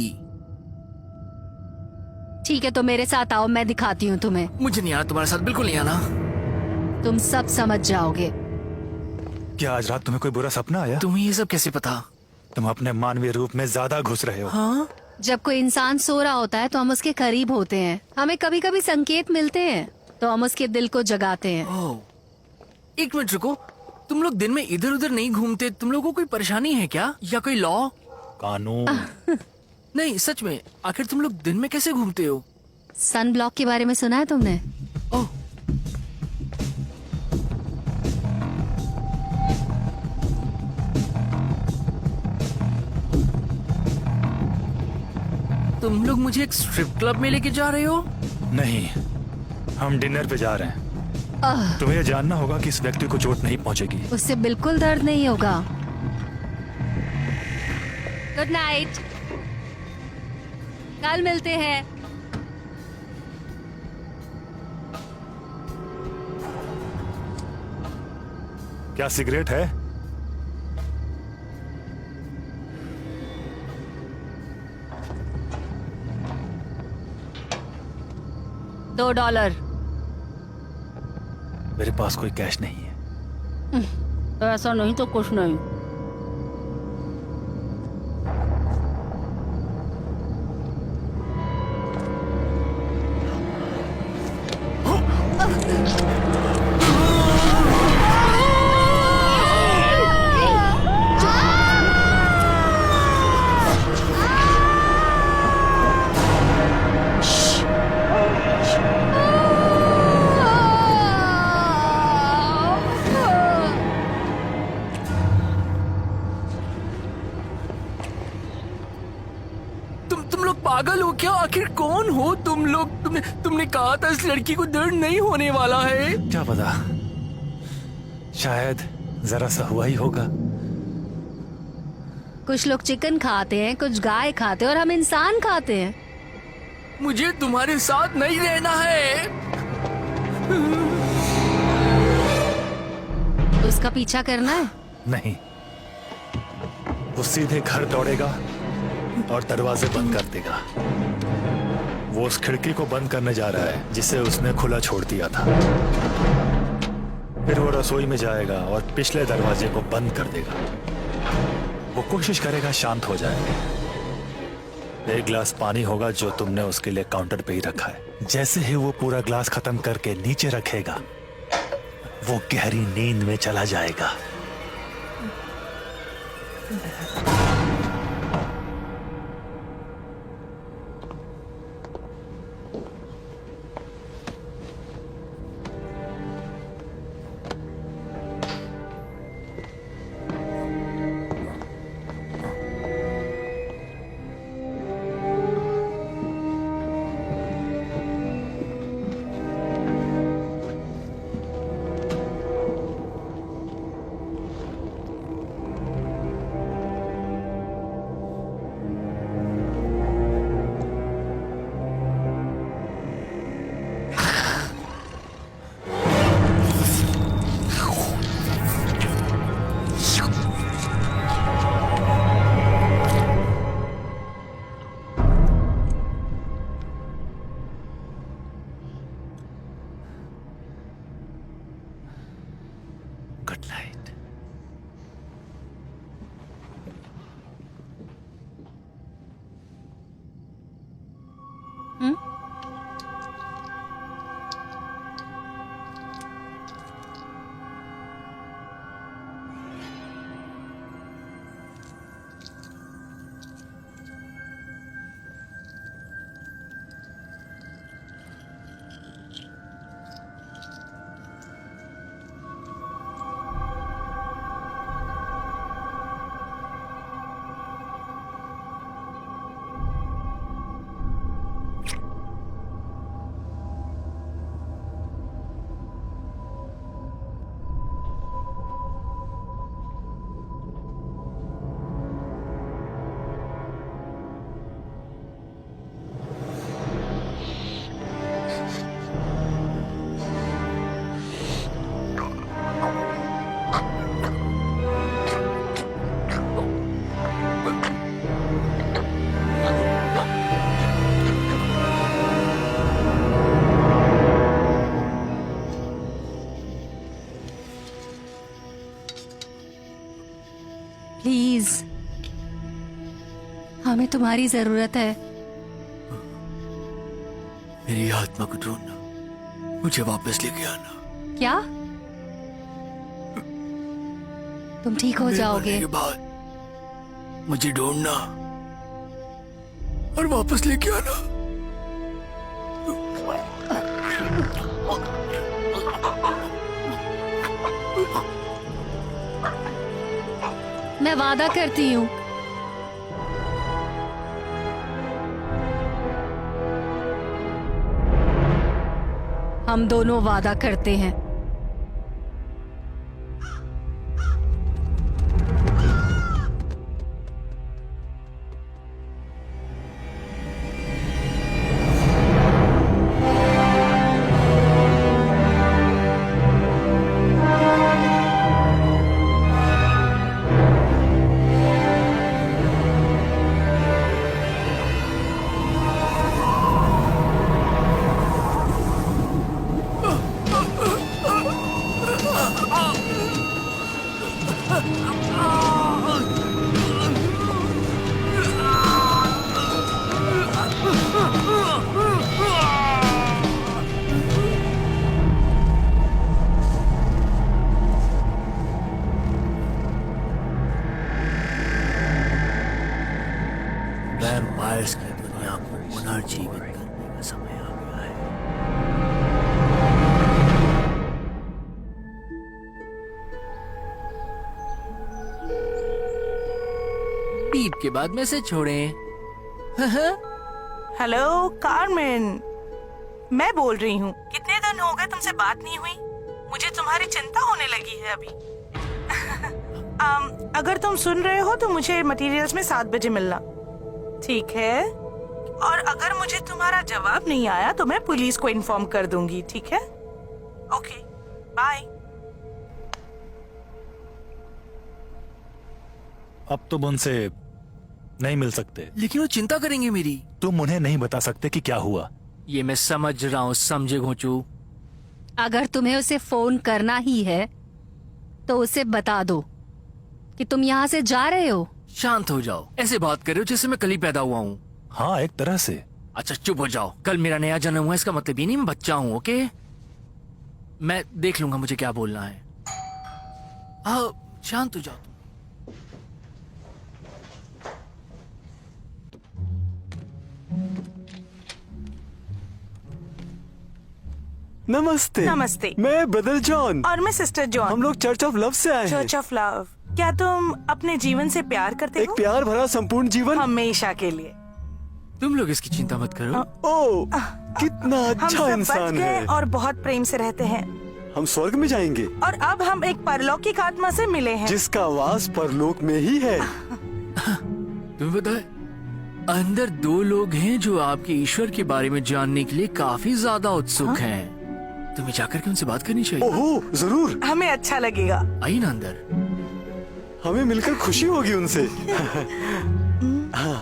ठीक है, तो मेरे साथ आओ, मैं दिखाती हूँ तुम्हें। मुझे नहीं आना तुम्हारे साथ, बिल्कुल नहीं आना। तुम सब समझ जाओगे। क्या आज रात तुम्हें कोई बुरा सपना आया? तुम्हें ये सब कैसे पता? तुम अपने मानवीय रूप में ज्यादा घुस रहे हो। हाँ? जब कोई इंसान सो रहा होता है तो हम उसके करीब होते हैं। हमें कभी कभी संकेत मिलते हैं तो हम उसके दिल को जगाते हैं। ओह, एक मिनट रुको। तुम लोग दिन में इधर उधर नहीं घूमते? तुम लोगों को कोई परेशानी है क्या, या कोई लॉ? कानून। नहीं, सच में, आखिर तुम लोग दिन में कैसे घूमते हो? सन ब्लॉक के बारे में सुना है तुमने? ओह, तुम लोग मुझे एक स्ट्रिप क्लब में लेके जा रहे हो? नहीं, हम डिनर पे जा रहे हैं। तुम्हें यह जानना होगा कि इस व्यक्ति को चोट नहीं पहुंचेगी। उससे बिल्कुल दर्द नहीं होगा। गुड नाइट, कल मिलते हैं। क्या सिगरेट है? $2। मेरे पास कोई कैश नहीं है। ऐसा नहीं तो कुछ नहीं। तुम लोग पागल हो क्या? आखिर कौन हो तुम लोग? तुमने कहा था इस लड़की को दर्द नहीं होने वाला है। क्या पता, शायद जरा सा हुआ ही होगा। कुछ लोग चिकन खाते हैं, कुछ गाय खाते हैं और हम इंसान खाते हैं। मुझे तुम्हारे साथ नहीं रहना है। उसका पीछा करना है? नहीं, वो सीधे घर दौड़ेगा और दरवाजे बंद कर देगा। वो उस खिड़की को बंद करने जा रहा है जिसे उसने खुला छोड़ दिया था। फिर वो रसोई में जाएगा और पिछले दरवाजे को बंद कर देगा। वो कोशिश करेगा शांत हो जाए। एक गिलास पानी होगा जो तुमने उसके लिए काउंटर पे ही रखा है। जैसे ही वो पूरा ग्लास खत्म करके नीचे रखेगा, वो गहरी नींद में चला जाएगा। Good night. प्लीज, हमें तुम्हारी जरूरत है। मेरी आत्मा को ढूंढना, मुझे वापस लेके आना। क्या? तुम ठीक हो मेरे जाओगे? मरने के बाद मुझे ढूंढना और वापस लेके आना। मैं वादा करती हूँ। हम दोनों वादा करते हैं। वैम्पायर्स की दुनिया को पुनर्जीवित करने का समय आ गया है। बीप के बाद में से छोड़ें। हेलो कार्मेन, मैं बोल रही हूँ। कितने दिन हो गए तुमसे बात नहीं हुई, मुझे तुम्हारी चिंता होने लगी है अभी। अगर तुम सुन रहे हो तो मुझे मटेरियल्स में 7 बजे मिलना, ठीक है? और अगर मुझे तुम्हारा जवाब नहीं आया तो मैं पुलिस को इन्फॉर्म कर दूंगी, ठीक है? Okay, bye. अब तुम उनसे नहीं मिल सकते। लेकिन वो चिंता करेंगे मेरी। तुम उन्हें नहीं बता सकते कि क्या हुआ। ये मैं समझ रहा हूँ, समझे घोंचू। अगर तुम्हें उसे फोन करना ही है तो उसे बता दो कि तुम यहाँ से जा रहे हो। शांत हो जाओ, ऐसे बात कर रहे हो जैसे मैं कल ही पैदा हुआ हूँ। हाँ, एक तरह से। अच्छा चुप हो जाओ, कल मेरा नया जन्म हुआ, इसका मतलब ये नहीं मैं बच्चा हूँ। ओके, मैं देख लूंगा मुझे क्या बोलना है। हाँ, शांत हो जाओ। नमस्ते। नमस्ते। मैं ब्रदर जॉन और मैं सिस्टर जॉन। हम लोग चर्च ऑफ लव से आए हैं। Church of love. क्या तुम अपने जीवन से प्यार करते एक हो? प्यार भरा संपूर्ण जीवन। हमेशा के लिए। तुम लोग इसकी चिंता मत करो। ओ, कितना हम अच्छा सब बच इंसान गए है। और बहुत प्रेम से रहते हैं। हम स्वर्ग में जाएंगे और अब हम एक परलौकिक आत्मा से मिले हैं। जिसका वास परलोक में ही है। तुम्हें पता है, अंदर 2 लोग हैं जो आपके ईश्वर के बारे में जानने के लिए काफी ज्यादा उत्सुक हैं। तुम्हें जाकर के उनसे बात करनी चाहिए। ओहो, जरूर। हमें अच्छा लगेगा। आइए ना अंदर। हमें मिलकर खुशी होगी उनसे। हाँ।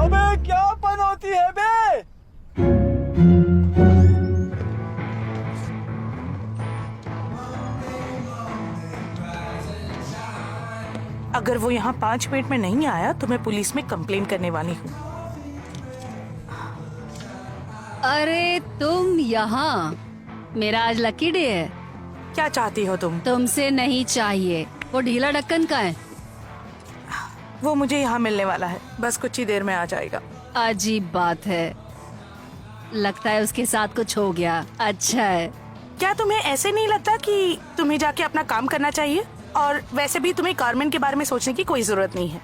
अबे क्या पनौती है बे? अगर वो यहाँ 5 मिनट में नहीं आया तो मैं पुलिस में कंप्लेन करने वाली हूँ। अरे तुम यहाँ, मेरा आज लकी डे है। क्या चाहती हो तुम? तुमसे नहीं चाहिए। वो ढीला ढक्कन का है। वो मुझे यहाँ मिलने वाला है, बस कुछ ही देर में आ जाएगा। अजीब बात है, लगता है उसके साथ कुछ हो गया। अच्छा है। क्या तुम्हें ऐसे नहीं लगता कि तुम्हें जाके अपना काम करना चाहिए? और वैसे भी तुम्हें कार्मेन के बारे में सोचने की कोई जरूरत नहीं है।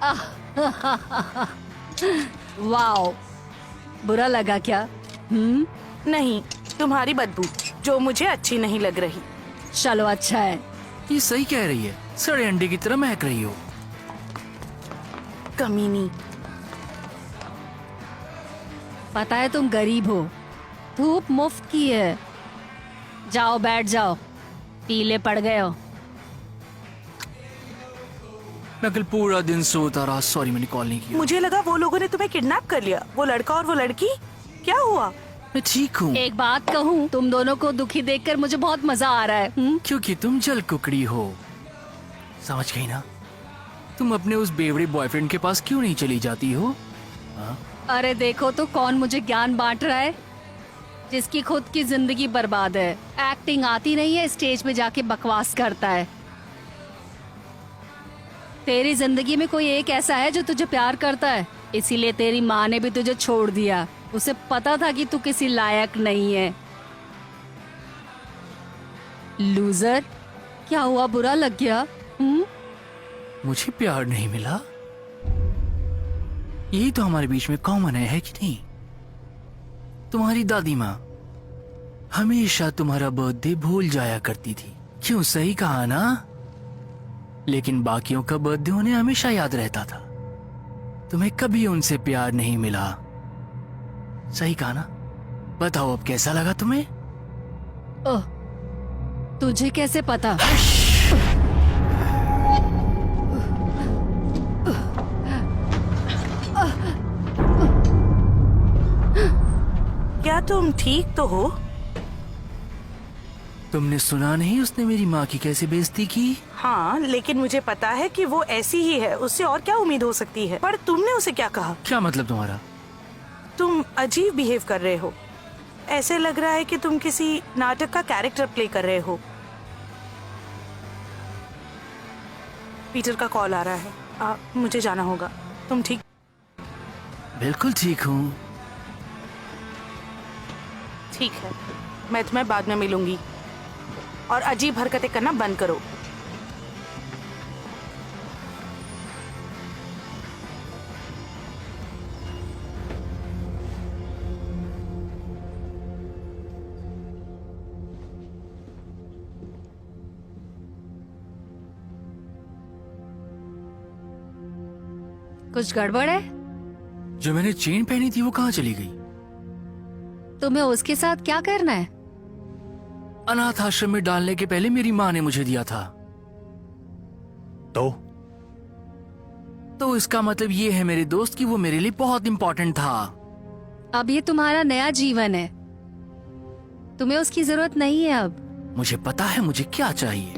वाओ, बुरा लगा क्या? नहीं, तुम्हारी बदबू जो मुझे अच्छी नहीं लग रही। चलो अच्छा है। ये सही कह रही है, सड़े अंडे की तरह महक रही हो। कमीनी। पता है तुम गरीब हो, धूप मुफ्त की है। जाओ बैठ जाओ, पीले पड़ गए हो। मैं कल पूरा दिन सोता रहा। सॉरी, मैंने कॉल नहीं किया। मुझे लगा वो लोगों ने तुम्हें किडनैप कर लिया। वो लड़का और वो लड़की, क्या हुआ? मैं ठीक हूँ। एक बात कहूँ, तुम दोनों को दुखी देखकर मुझे बहुत मजा आ रहा है। क्योंकि तुम जल कुकड़ी हो, समझ गई ना? तुम अपने उस बेवड़े बॉयफ्रेंड के पास क्यों नहीं चली जाती हो? अरे देखो तो कौन मुझे ज्ञान बांट रहा है, जिसकी खुद की जिंदगी बर्बाद है। एक्टिंग आती नहीं है, स्टेज पे जाके बकवास करता है। तेरी जिंदगी में कोई एक ऐसा है जो तुझे प्यार करता है, इसीलिए तेरी माँ ने भी तुझे छोड़ दिया। उसे पता था कि तू किसी लायक नहीं है। लूजर, क्या हुआ, बुरा लग गया? मुझे प्यार नहीं मिला? यही तो हमारे बीच में कॉमन है कि नहीं? तुम्हारी दादी माँ हमेशा तुम्हारा बर्थडे भूल जाया करती थी। क्यों, सही कहा ना? लेकिन बाकियों का बर्थडे उन्हें हमेशा याद रहता था। तुम्हें कभी उनसे प्यार नहीं मिला। सही कहा ना? बताओ अब कैसा लगा तुम्हें? ओह, तुझे कैसे पता? क्या तुम ठीक तो हो? तुमने सुना नहीं उसने मेरी माँ की कैसे बेइज्जती की? हाँ, लेकिन मुझे पता है कि वो ऐसी ही है, उससे और क्या उम्मीद हो सकती है। पर तुमने उसे क्या कहा? क्या मतलब तुम्हारा? तुम अजीब बिहेव कर रहे हो। ऐसे लग रहा है कि तुम किसी नाटक का कैरेक्टर प्ले कर रहे हो। पीटर का कॉल आ रहा है, मुझे जाना होगा। तुम ठीक? बिल्कुल ठीक हूँ। ठीक है, मैं तुम्हें बाद में मिलूंगी। और अजीब हरकतें करना बंद करो। कुछ गड़बड़ है? जो मैंने चेन पहनी थी वो कहाँ चली गई? तुम्हें उसके साथ क्या करना है? अनाथ आश्रम में डालने के पहले मेरी माँ ने मुझे दिया था। तो इसका मतलब ये है मेरे दोस्त कि वो मेरे लिए बहुत इंपॉर्टेंट था। अब ये तुम्हारा नया जीवन है, तुम्हें उसकी जरूरत नहीं है अब। मुझे पता है मुझे क्या चाहिए।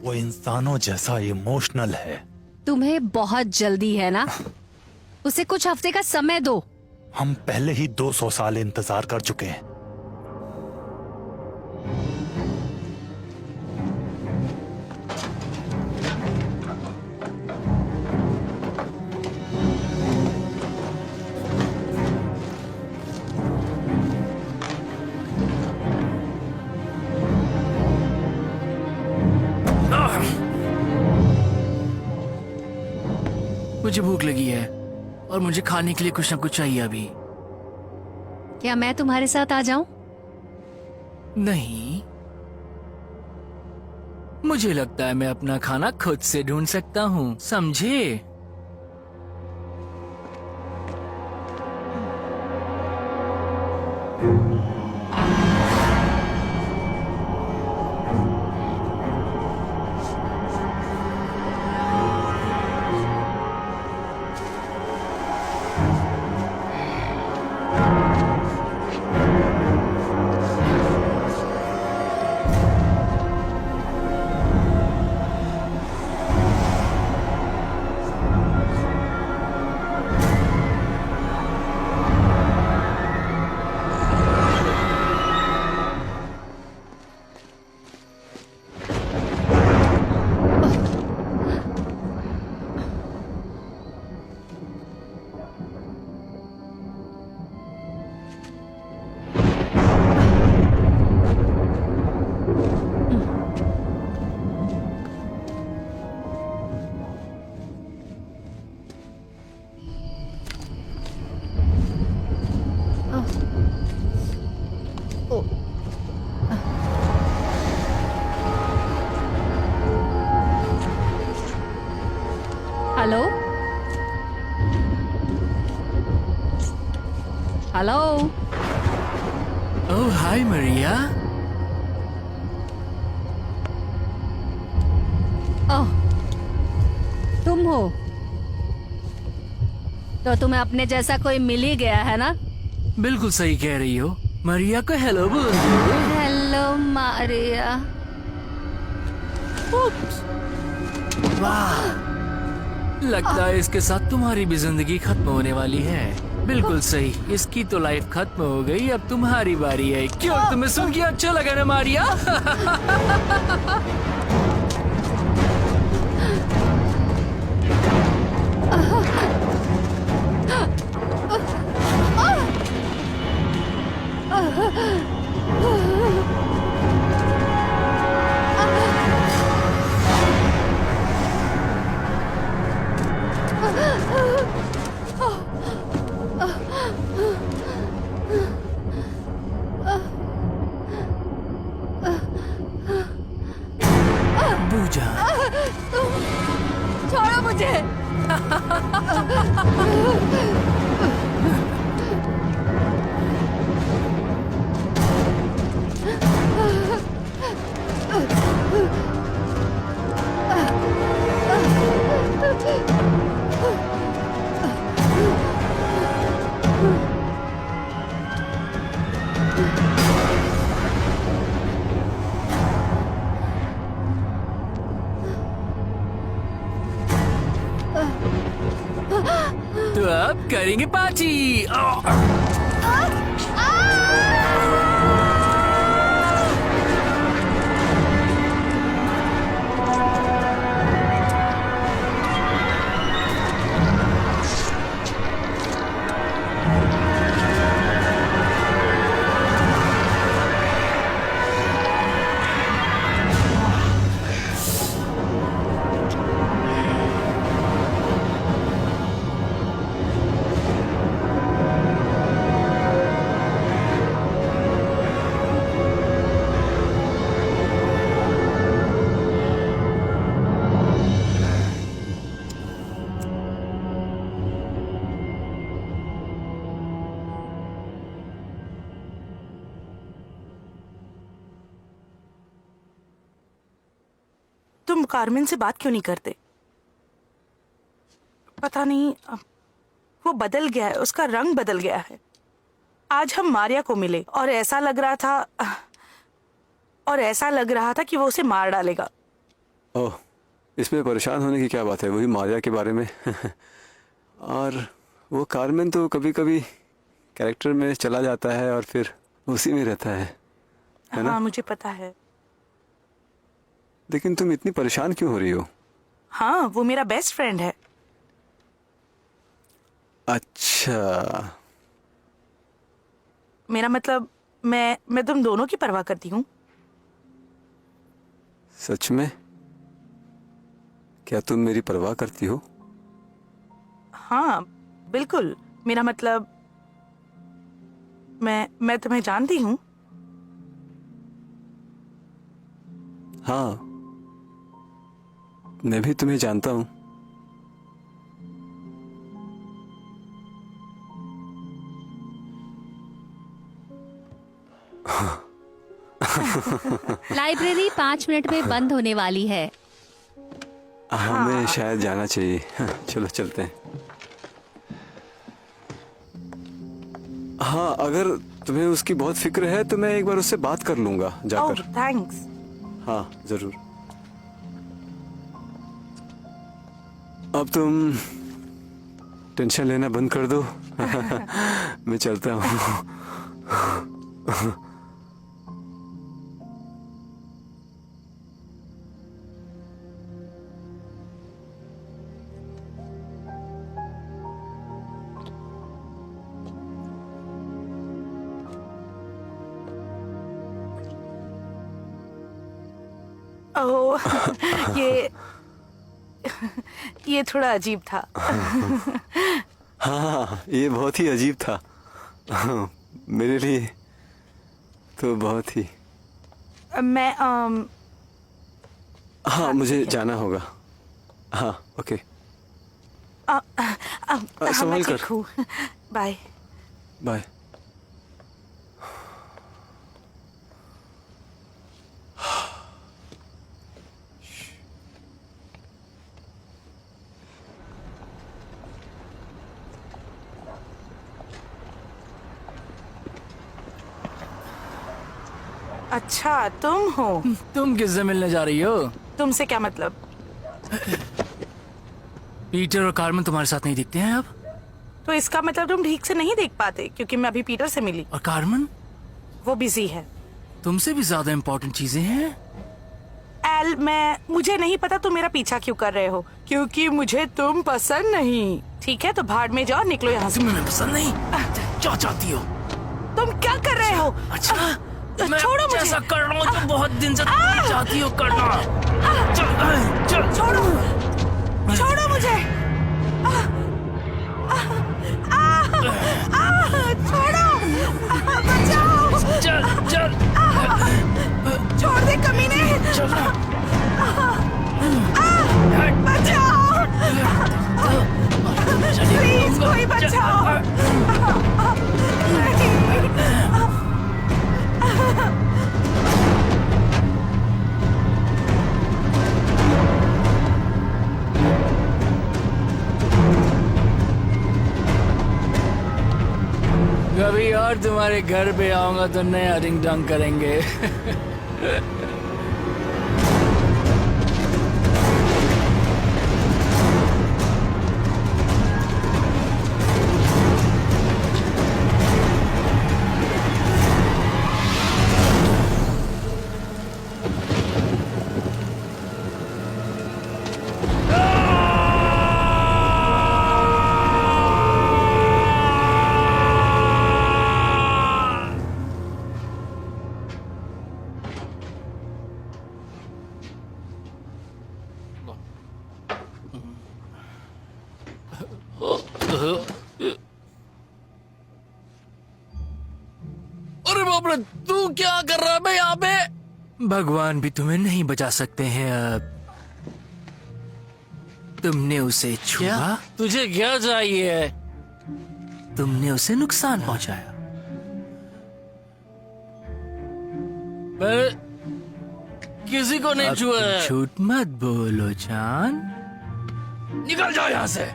वो इंसानों जैसा इमोशनल है। तुम्हें बहुत जल्दी है ना? उसे कुछ हफ्ते का समय दो। हम पहले ही 200 साल इंतजार कर चुके हैं। मुझे भूख लगी है और मुझे खाने के लिए कुछ ना कुछ चाहिए अभी। क्या मैं तुम्हारे साथ आ जाऊं? नहीं, मुझे लगता है मैं अपना खाना खुद से ढूंढ सकता हूँ, समझे? Hello hello. ओह हाय मरिया। ओह, तुम हो? तो तुम्हें अपने जैसा कोई मिल ही गया है ना? बिल्कुल सही कह रही हो। मरिया को हेलो बोल दो। हेलो मारिया। वाह, लगता है इसके साथ तुम्हारी भी जिंदगी खत्म होने वाली है। बिल्कुल सही, इसकी तो लाइफ खत्म हो गई, अब तुम्हारी बारी है। क्यों, तुम्हें सुन के अच्छा लगा ना मारिया? बूझा। छोड़ो मुझे। तो अब करेंगे पार्टी। तुम कारमेन से बात क्यों नहीं करते? पता नहीं, वो बदल गया है, उसका रंग बदल गया है। आज हम मारिया को मिले और ऐसा लग रहा था कि वो उसे मार डालेगा। ओह, इसमें परेशान होने की क्या बात है, वही मारिया के बारे में। और वो कारमेन तो कभी कभी कैरेक्टर में चला जाता है और फिर उसी में रहता है ना? हाँ, मुझे पता है। लेकिन तुम इतनी परेशान क्यों हो रही हो? हाँ, वो मेरा बेस्ट फ्रेंड है। अच्छा, मेरा मतलब मैं तुम दोनों की परवाह करती हूँ। सच में? क्या तुम मेरी परवाह करती हो? हाँ, बिल्कुल। मेरा मतलब मैं तुम्हें जानती हूँ। हाँ, मैं भी तुम्हें जानता हूँ। लाइब्रेरी 5 मिनट में बंद होने वाली है। हमें शायद जाना चाहिए। चलो चलते हैं। हाँ, अगर तुम्हें उसकी बहुत फिक्र है तो मैं एक बार उससे बात कर लूंगा ओह, जाकर। थैंक्स। हाँ, जरूर। अब तुम टेंशन लेना बंद कर दो। मैं चलता हूँ। ओह, ये थोड़ा अजीब था। हाँ, ये बहुत ही अजीब था। मेरे लिए तो बहुत ही। मैं हाँ, मुझे जाना होगा। हाँ, ओके। हाँ, संभाल मैं कर। ठीक हूँ। बाय। बाय। अच्छा, तुम हो? तुम किससे मिलने जा रही हो? तुमसे क्या मतलब? पीटर और कार्मेन तुम्हारे साथ नहीं दिखते हैं अब? तो इसका मतलब तुम ठीक से नहीं देख पाते क्योंकि मैं अभी पीटर से मिली। और कार्मेन? वो बिजी है। तुमसे भी ज्यादा इम्पोर्टेंट चीजें हैं। एल, मुझे नहीं पता तुम मेरा पीछा क्यों कर रहे हो, क्योंकि मुझे तुम पसंद नहीं। ठीक है, तो भाड़ में जाओ, निकलो यहाँ से। तुम्हें मैं पसंद नहीं? क्या चाहती हो? तुम क्या कर रहे हो? अच्छा, मैं छोड़ो मुझे। जैसा कर रहा हूँ जो बहुत दिन से तुम चाहती हो करना। चल चल, छोड़ो, छोड़ो मुझे। छोड़ो, बचाओ। चल चल छोड़ दे कमीने। चल। बचाओ, प्लीज कोई बचाओ। नहीं। कभी और तुम्हारे घर पे आऊंगा तो नया रिंग डंग करेंगे। अरे बाप रे, तू क्या कर रहा है बे यहाँ पे? भगवान भी तुम्हें नहीं बचा सकते हैं अब। तुमने उसे छुआ? तुझे क्या चाहिए? तुमने उसे नुकसान पहुंचाया। पर किसी को नहीं छुआ है। झूठ मत बोलो जान, निकल जाओ यहाँ से।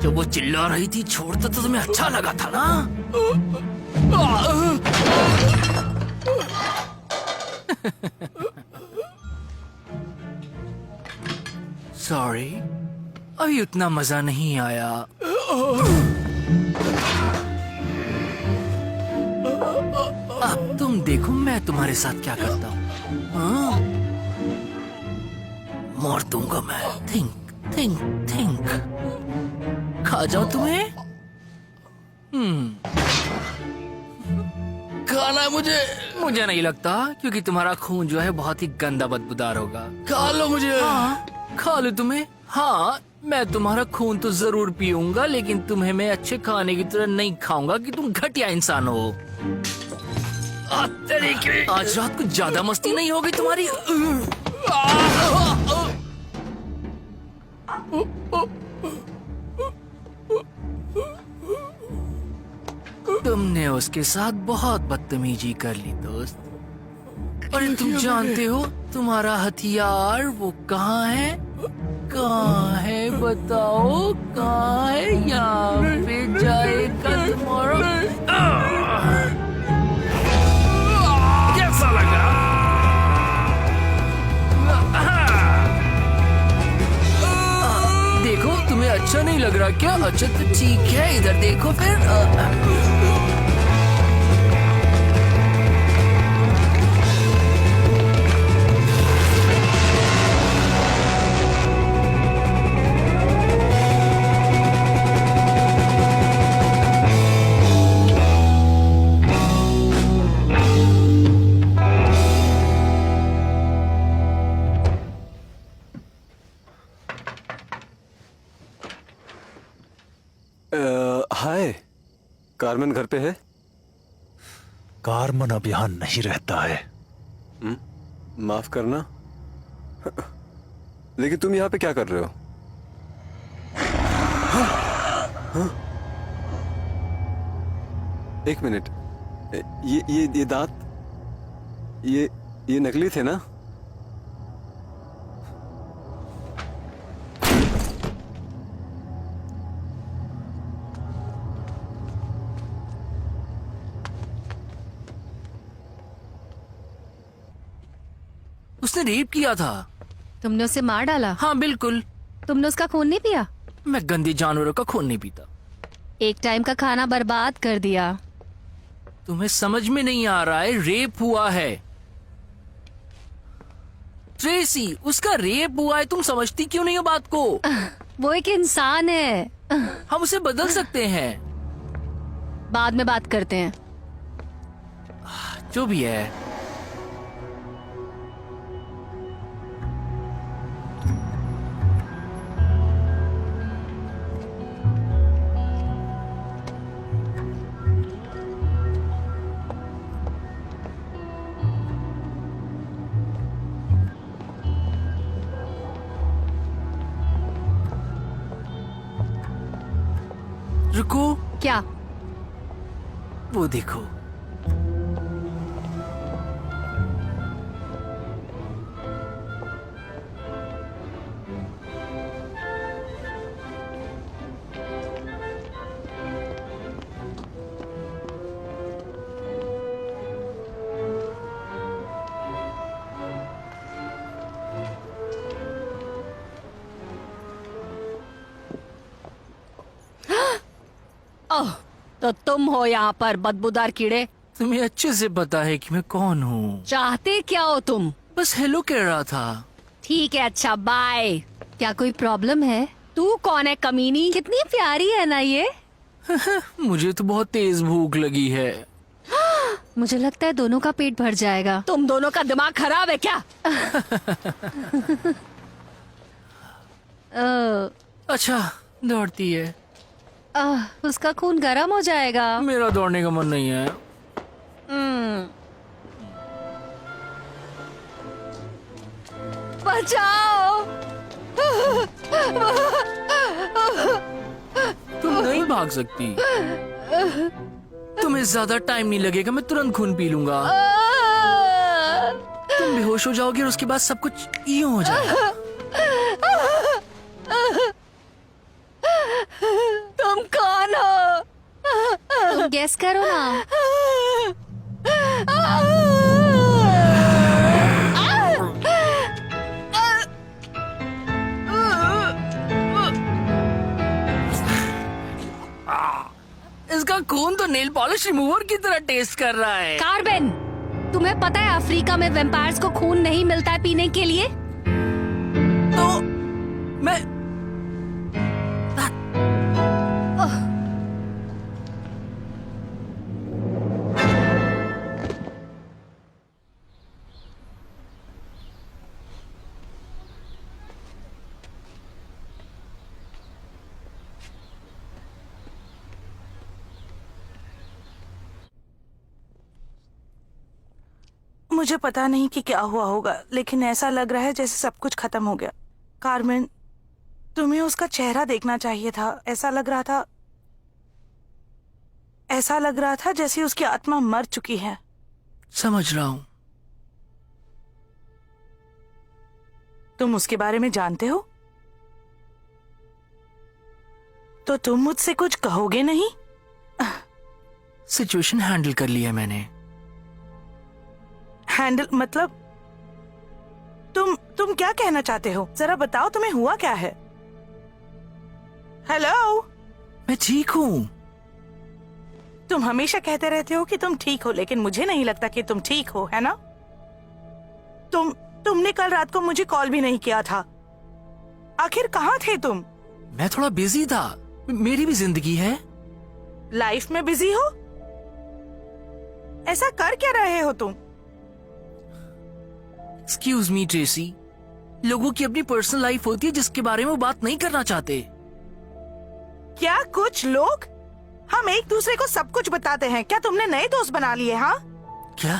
जब वो चिल्ला रही थी छोड़ता तो तुम्हें अच्छा लगा था ना? सॉरी, अभी उतना मजा नहीं आया। अब तुम देखो मैं तुम्हारे साथ क्या करता हूँ। हाँ? मार दूंगा मैं। Think think think. खा जाओ तुम्हें। खाना है मुझे नहीं लगता, क्योंकि तुम्हारा खून जो है बहुत ही गंदा बदबूदार होगा। खा लो मुझे। हाँ, खा लो तुम्हें। हाँ, मैं तुम्हारा खून तो जरूर पीऊंगा, लेकिन तुम्हें मैं अच्छे खाने की तरह नहीं खाऊंगा कि तुम घटिया इंसान हो। आज रात को ज्यादा मस्ती नहीं होगी तुम्हारी। तुमने उसके साथ बहुत बदतमीजी कर ली दोस्त। अरे तुम जानते हो तुम्हारा हथियार वो कहाँ है? कहाँ है बताओ, कहाँ है? यहाँ पे जाएगा तुम्हारा। कैसा लगा? देखो तुम्हें अच्छा नहीं लग रहा क्या? अच्छा तो ठीक है, इधर देखो फिर। हाय, कार्मेन घर पे है? कार्मन अब यहां नहीं रहता है। माफ करना, लेकिन तुम यहाँ पे क्या कर रहे हो? हाँ? एक मिनट, ये दांत, ये नकली थे ना? उसने रेप किया था। तुमने उसे मार डाला? हाँ बिल्कुल। तुमने उसका खून नहीं पिया? मैं गंदे जानवरों का खून नहीं पीता। एक टाइम का खाना बर्बाद कर दिया। तुम्हें समझ में नहीं आ रहा है, रेप हुआ है ट्रेसी, उसका रेप हुआ है। तुम समझती क्यों नहीं हो बात को? वो एक इंसान है। हम उसे बदल सकते हैं। बाद में बात करते हैं। जो भी है। रुको, क्या? वो देखो। ओह, तो तुम हो यहाँ पर बदबूदार कीड़े। तुम्हें अच्छे से पता है कि मैं कौन हूँ। चाहते क्या हो तुम? बस हेलो कह रहा था। ठीक है, अच्छा बाय। क्या कोई प्रॉब्लम है? तू कौन है कमीनी? कितनी प्यारी है ना ये। मुझे तो बहुत तेज भूख लगी है। मुझे लगता है दोनों का पेट भर जाएगा। तुम दोनों का दिमाग खराब है क्या? अच्छा, दौड़ती है। उसका खून गर्म हो जाएगा। मेरा दौड़ने का मन नहीं है। बचाओ। तुम नहीं भाग सकती। तुम्हें ज्यादा टाइम नहीं लगेगा, मैं तुरंत खून पी लूंगा। तुम बेहोश हो जाओगे और उसके बाद सब कुछ यूं हो जाएगा। तुम कौन हो? तुम गेस करो ना। इसका खून तो नेल पॉलिश रिमूवर की तरह टेस्ट कर रहा है। कार्बन, तुम्हें पता है अफ्रीका में वेम्पायर्स को खून नहीं मिलता है पीने के लिए? तो मैं मुझे पता नहीं कि क्या हुआ होगा, लेकिन ऐसा लग रहा है जैसे सब कुछ खत्म हो गया। कार्मेन, तुम्हें उसका चेहरा देखना चाहिए था। ऐसा लग रहा था जैसे उसकी आत्मा मर चुकी है। समझ रहा हूँ। तुम उसके बारे में जानते हो? तो तुम मुझसे कुछ कहोगे नहीं? सिचुएशन हैंडल कर लिया मैंने। हैंडल मतलब? तुम क्या कहना चाहते हो? जरा बताओ, तुम्हें हुआ क्या है? हेलो? मैं ठीक हूँ। तुम हमेशा कहते रहते हो कि तुम ठीक हो, लेकिन मुझे नहीं लगता कि तुम ठीक हो, है ना? तुमने कल रात को मुझे कॉल भी नहीं किया था। आखिर कहाँ थे तुम? मैं थोड़ा बिजी था। मेरी भी जिंदगी है। लाइफ में बिजी हो? ऐसा कर क्या रहे हो तुम? एक्सक्यूज मी ट्रेसी, लोगों की अपनी पर्सनल लाइफ होती है जिसके बारे में वो बात नहीं करना चाहते। क्या कुछ लोग? हम एक दूसरे को सब कुछ बताते हैं। क्या तुमने नए दोस्त बना लिए? हाँ, क्या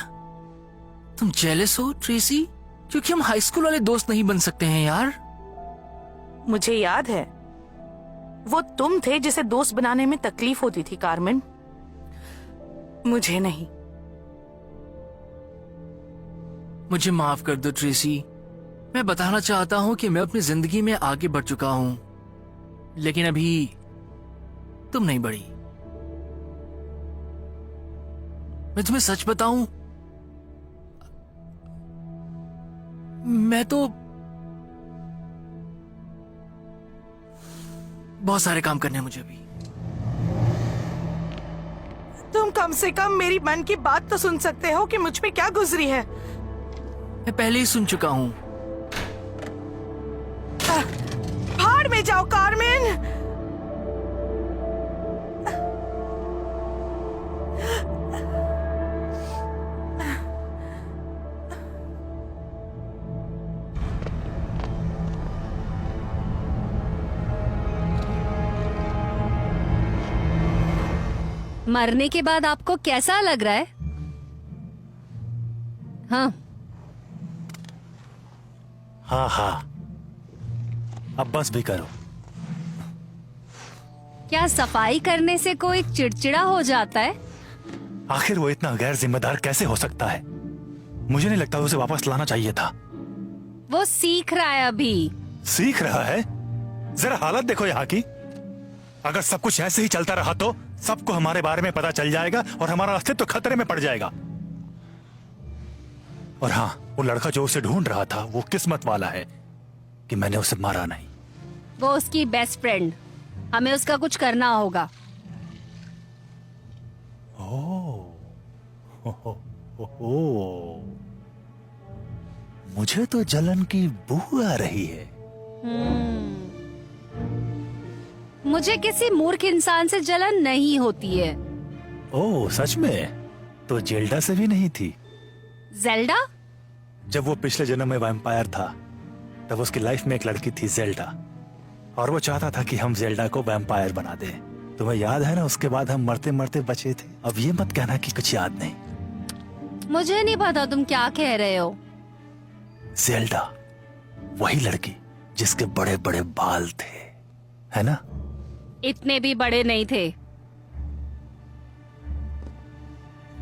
तुम जेलस हो ट्रेसी? क्योंकि हम हाई स्कूल वाले दोस्त नहीं बन सकते हैं यार। मुझे याद है, वो तुम थे जिसे दोस्त बनाने में तकलीफ होती थी कार्मेन, मुझे नहीं। मुझे माफ कर दो ट्रेसी। मैं बताना चाहता हूं कि मैं अपनी जिंदगी में आगे बढ़ चुका हूं, लेकिन अभी तुम नहीं बढ़ी। मैं तुम्हें सच बताऊं, मैं तो बहुत सारे काम करने हैं मुझे अभी। तुम कम से कम मेरी मन की बात तो सुन सकते हो कि मुझ पे क्या गुजरी है। मैं पहले ही सुन चुका हूं। भाड़ में जाओ कार्मेन। मरने के बाद आपको कैसा लग रहा है? हाँ, हाँ, अब बस भी करो। क्या सफाई करने से कोई चिड़चिड़ा हो जाता है? आखिर वो इतना गैर जिम्मेदार कैसे हो सकता है? मुझे नहीं लगता उसे वापस लाना चाहिए था। वो सीख रहा है अभी। सीख रहा है? जरा हालत देखो यहाँ की। अगर सब कुछ ऐसे ही चलता रहा तो सबको हमारे बारे में पता चल जाएगा और हमारा अस्तित्व तो खतरे में पड़ जाएगा। और हाँ, वो लड़का जो उसे ढूंढ रहा था, वो किस्मत वाला है कि मैंने उसे मारा नहीं। वो उसकी बेस्ट फ्रेंड, हमें उसका कुछ करना होगा। ओह, मुझे तो जलन की बू आ रही है। मुझे किसी मूर्ख इंसान से जलन नहीं होती है। ओह, सच में? तो जेल्डा से भी नहीं थी? जेल्डा? जब वो पिछले जन्म में वैम्पायर था, तब उसकी लाइफ में एक लड़की थी जेल्डा, और वो चाहता था कि हम जेल्डा को वैम्पायर बना दें। तुम्हें याद है ना, उसके बाद हम मरते मरते बचे थे। अब ये मत कहना कि कुछ याद नहीं। मुझे नहीं पता तुम क्या कह रहे हो। जेल्डा, वही लड़की जिसके बड़े बड़े बाल थे, है ना? इतने भी बड़े नहीं थे।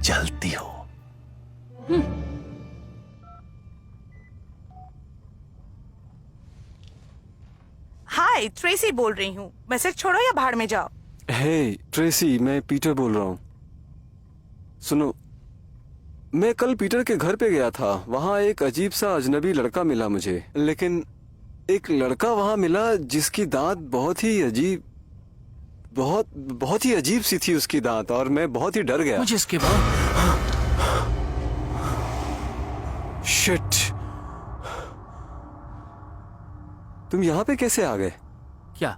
जलती हो। हाय, ट्रेसी बोल रही हूँ। मैसेज छोड़ो या भाड़ में जाओ। हे ट्रेसी, मैं पीटर बोल रहा हूँ। सुनो, मैं कल पीटर के घर पे गया था। वहाँ एक अजीब सा अजनबी लड़का मिला मुझे, लेकिन एक लड़का वहाँ मिला जिसकी दांत बहुत ही अजीब, बहुत ही अजीब सी थी उसकी दांत, और मैं बहुत ही डर गया। मुझे इसके बाद शिट, तुम यहाँ पे कैसे आ गए? क्या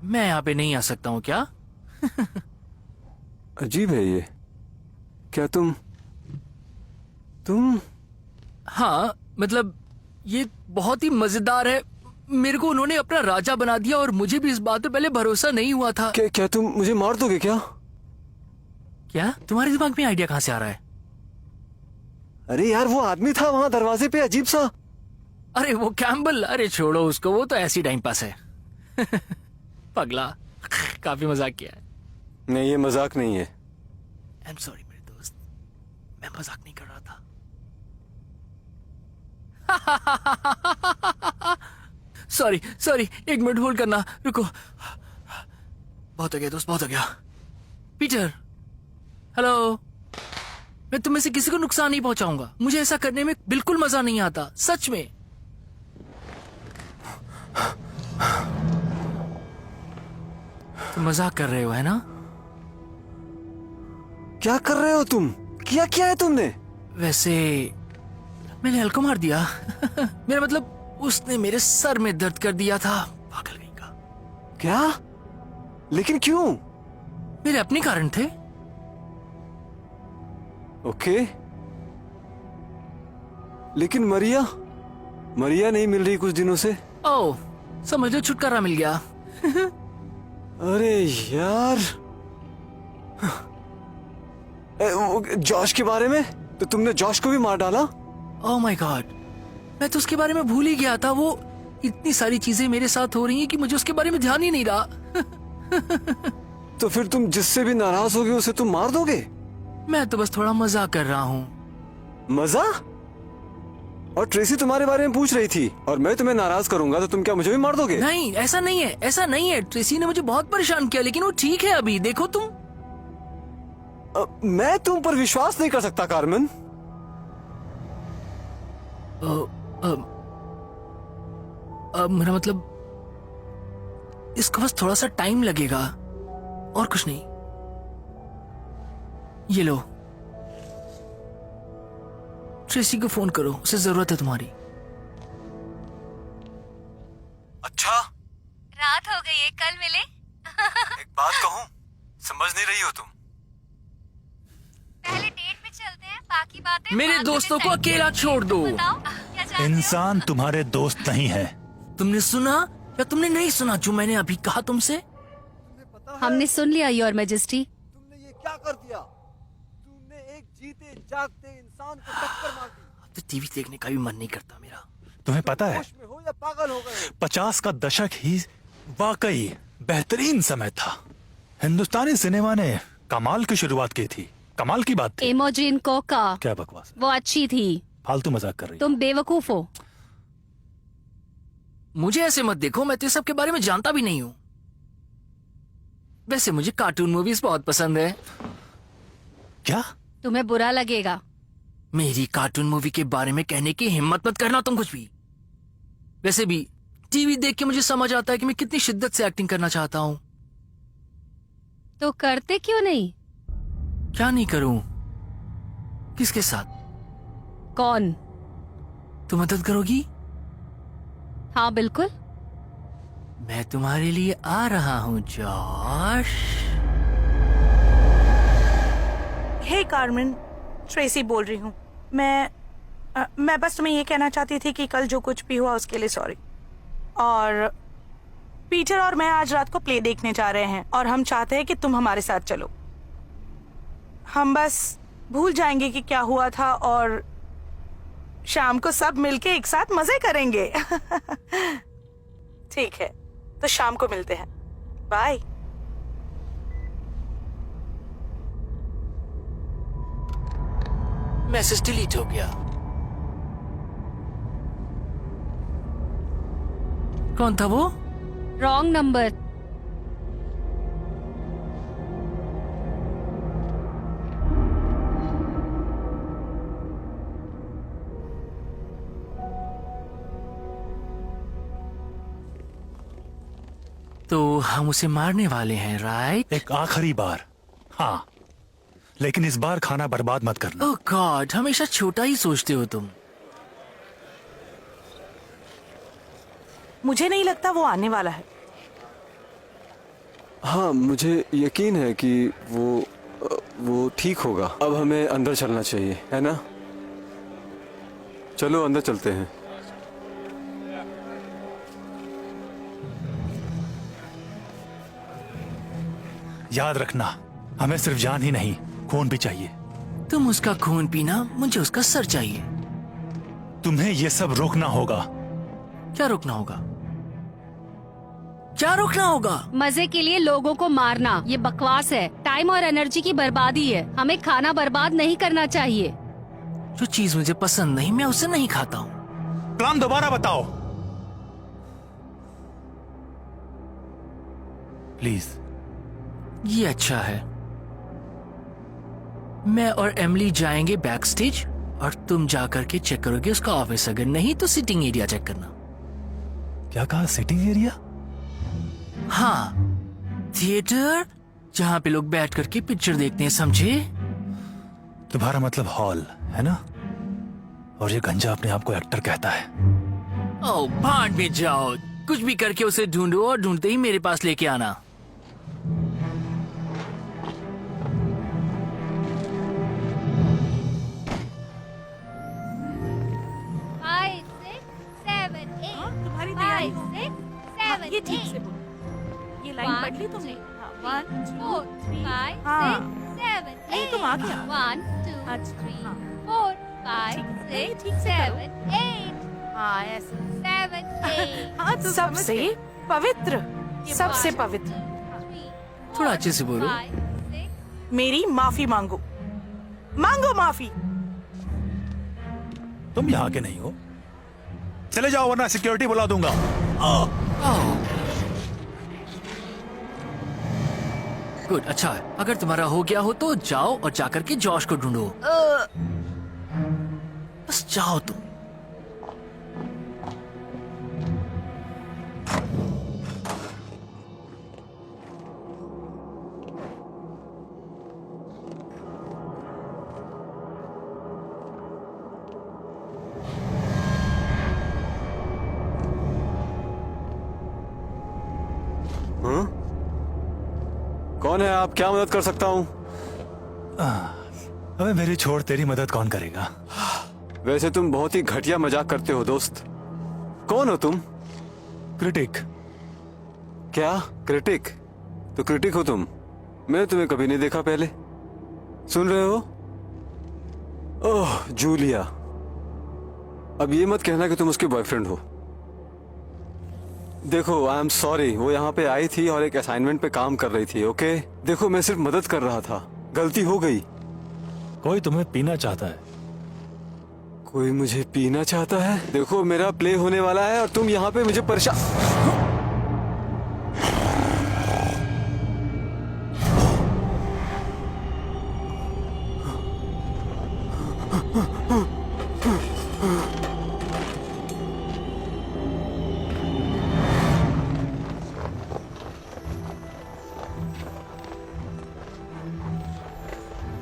मैं यहाँ पे नहीं आ सकता हूँ क्या? अजीब है ये। क्या तुम हाँ, मतलब ये बहुत ही मजेदार है। मेरे को उन्होंने अपना राजा बना दिया और मुझे भी इस बात पे पहले भरोसा नहीं हुआ था। क्या तुम मुझे मार दोगे क्या? क्या तुम्हारे दिमाग में आइडिया कहाँ से आ रहा है? अरे यार, वो आदमी था वहाँ दरवाजे पे, अजीब सा। अरे वो कैम्बल, अरे छोड़ो उसको, वो तो ऐसी टाइम पास है। पगला, काफी मजाक किया है। नहीं, ये मजाक नहीं है। आई एम सॉरी मेरे दोस्त, मैं मजाक नहीं कर रहा था। सॉरी, एक मिनट होल्ड करना, रुको। बहुत हो गया दोस्त, बहुत हो गया। Peter, hello. मैं तुम में से किसी को नुकसान नहीं पहुंचाऊंगा। मुझे ऐसा करने में बिल्कुल मजा नहीं आता, सच में। तुम मजाक कर रहे हो है ना? क्या कर रहे हो तुम? क्या है तुमने? वैसे मैंने हल्को मार दिया। मेरा मतलब उसने मेरे सर में दर्द कर दिया था। पागल कहीं का। क्या? लेकिन क्यों? मेरे अपने कारण थे। ओके, लेकिन मरिया नहीं मिल रही कुछ दिनों से। ओह, समझ लो छुटकारा मिल गया। अरे यार, जॉश के बारे में तो तुमने जॉश को भी मार डाला। ओह माय गॉड, मैं तो उसके बारे में भूल ही गया था। वो इतनी सारी चीजें मेरे साथ हो रही हैं कि मुझे उसके बारे में ध्यान ही नहीं रहा। तो फिर तुम जिससे भी नाराज होगे उसे तुम मार दोगे? मैं तो बस थोड़ा मजाक कर रहा हूँ। मजा? और ट्रेसी तुम्हारे बारे में पूछ रही थी और मैं तुम्हें नाराज करूंगा तो तुम क्या मुझे भी मार दोगे? नहीं, ऐसा नहीं है। ट्रेसी ने मुझे बहुत परेशान किया, लेकिन वो ठीक है अभी। देखो तुम। मैं तुम पर विश्वास नहीं कर सकता कार्मेन। मेरा मतलब इसको बस थोड़ा सा टाइम लगेगा और कुछ नहीं। ये लो, ट्रेसी को फोन करो, उसे जरूरत है तुम्हारी। अच्छा, रात हो गई है, कल मिले। एक बात कहूँ, समझ नहीं रही हो तुम। पहले डेट पे चलते हैं, बाकी बातें मेरे बाद में दोस्तों को decide अकेला छोड़ दो। बताओ, क्या चाहते हो? इंसान तुम्हारे दोस्त नहीं है। तुमने सुना या तुमने नहीं सुना जो मैंने अभी कहा तुमसे? हमने सुन लिया योर मैजेस्टी। तुमने ये क्या कर दिया? तुमने एक जीते जागते इंसान को टक्कर मार दी। तो टीवी देखने का भी मन नहीं करता मेरा। तुम्हें पता है, होश में हो या पागल हो गए? 50 का दशक ही वाकई बेहतरीन समय था। हिंदुस्तानी सिनेमा ने कमाल की शुरुआत की थी। कमाल की बात थी। इमोजिन कोका, क्या बकवास, वो अच्छी थी। फालतू मजाक कर रही तुम बेवकूफ हो। मुझे ऐसे मत देखो, मैं तो सब के बारे में जानता भी नहीं हूँ। वैसे मुझे कार्टून मूवीज बहुत पसंद है। क्या? तुम्हें बुरा लगेगा। मेरी कार्टून मूवी के बारे में कहने की हिम्मत मत करना तुम कुछ भी। वैसे भी टीवी देख के मुझे समझ आता है कि मैं कितनी शिद्दत से एक्टिंग करना चाहता हूँ। तो करते क्यों नहीं? क्या नहीं करूं? किसके साथ? कौन? तू मदद करोगी? हाँ बिल्कुल। मैं तुम्हारे लिए आ रहा हूँ जॉश। हे कार्मेन, ट्रेसी बोल रही हूँ। मैं बस तुम्हें ये कहना चाहती थी कि कल जो कुछ भी हुआ उसके लिए सॉरी। और पीटर और मैं आज रात को प्ले देखने जा रहे हैं और हम चाहते हैं कि तुम हमारे साथ चलो। हम बस भूल जाएंगे कि क्या हुआ था और शाम को सब मिलके एक साथ मजे करेंगे। ठीक है, तो शाम को मिलते हैं। बाय। मैसेज डिलीट हो गया। कौन था वो? Wrong number. तो हम उसे मारने वाले हैं, राइट? एक आखिरी बार, हाँ, लेकिन इस बार खाना बर्बाद मत करना। ओह गॉड, हमेशा छोटा ही सोचते हो तुम। मुझे नहीं लगता वो आने वाला है। हाँ, मुझे यकीन है कि वो ठीक होगा। अब हमें अंदर चलना चाहिए, है ना? चलो अंदर चलते हैं। याद रखना, हमें सिर्फ जान ही नहीं, खून भी चाहिए। तुम उसका खून पीना, मुझे उसका सर चाहिए। तुम्हें ये सब रोकना होगा। क्या रोकना होगा? क्या रोकना होगा? मजे के लिए लोगों को मारना ये बकवास है, टाइम और एनर्जी की बर्बादी है। हमें खाना बर्बाद नहीं करना चाहिए। जो चीज मुझे पसंद नहीं, मैं उसे नहीं खाता हूँ। प्लान दोबारा बताओ प्लीज। ये अच्छा है। मैं और एमिली जाएंगे बैक स्टेज और तुम जाकर के चेक करोगे उसका ऑफिस। अगर नहीं तो सिटिंग एरिया चेक करना। क्या कहा? Sitting area? हाँ, थिएटर जहाँ पे लोग बैठ करके पिक्चर देखते हैं, समझे? तुम्हारा मतलब हॉल है ना? और ये गंजा अपने आप को एक्टर कहता है। ओ भाड़ में जाओ, कुछ भी करके उसे ढूंढो और ढूंढते ही मेरे पास लेके आना। तुम्हारी तैयारी हो गई? हाँ, ये ठीक से बोलो। ये लाइन पढ़ ली तुमने? हाँ, 1 2 3। हाँ, नहीं तुम आ गया। 1 2 अच्छा, 3 हाँ। 4 ठीक 5 है, 6 ठीक से करो। 7 8 हाँ ऐसे। 7 8 हाँ, तो सबसे पवित्र, सबसे पवित्र। थोड़ा अच्छे से बोलो। मेरी माफी मांगो, मांगो माफी। तुम यहाँ के नहीं हो, चले जाओ वरना सिक्योरिटी बुला दूंगा। गुड, अच्छा है। अगर तुम्हारा हो गया हो तो जाओ और जाकर के जॉश को ढूंढो। बस जाओ तुम। हाँ? कौन है आप? क्या मदद कर सकता हूँ? अबे मेरी छोड़, तेरी मदद कौन करेगा? वैसे तुम बहुत ही घटिया मजाक करते हो दोस्त। कौन हो तुम? क्रिटिक। क्या क्रिटिक? तो क्रिटिक हो तुम? मैंने तुम्हें कभी नहीं देखा पहले। सुन रहे हो? ओह जूलिया, अब ये मत कहना कि तुम उसके बॉयफ्रेंड हो। देखो आई एम सॉरी, वो यहाँ पे आई थी और एक असाइनमेंट पे काम कर रही थी। ओके देखो, मैं सिर्फ मदद कर रहा था, गलती हो गई। कोई तुम्हें पीना चाहता है। कोई मुझे पीना चाहता है? देखो मेरा प्ले होने वाला है और तुम यहाँ पे मुझे परेशान।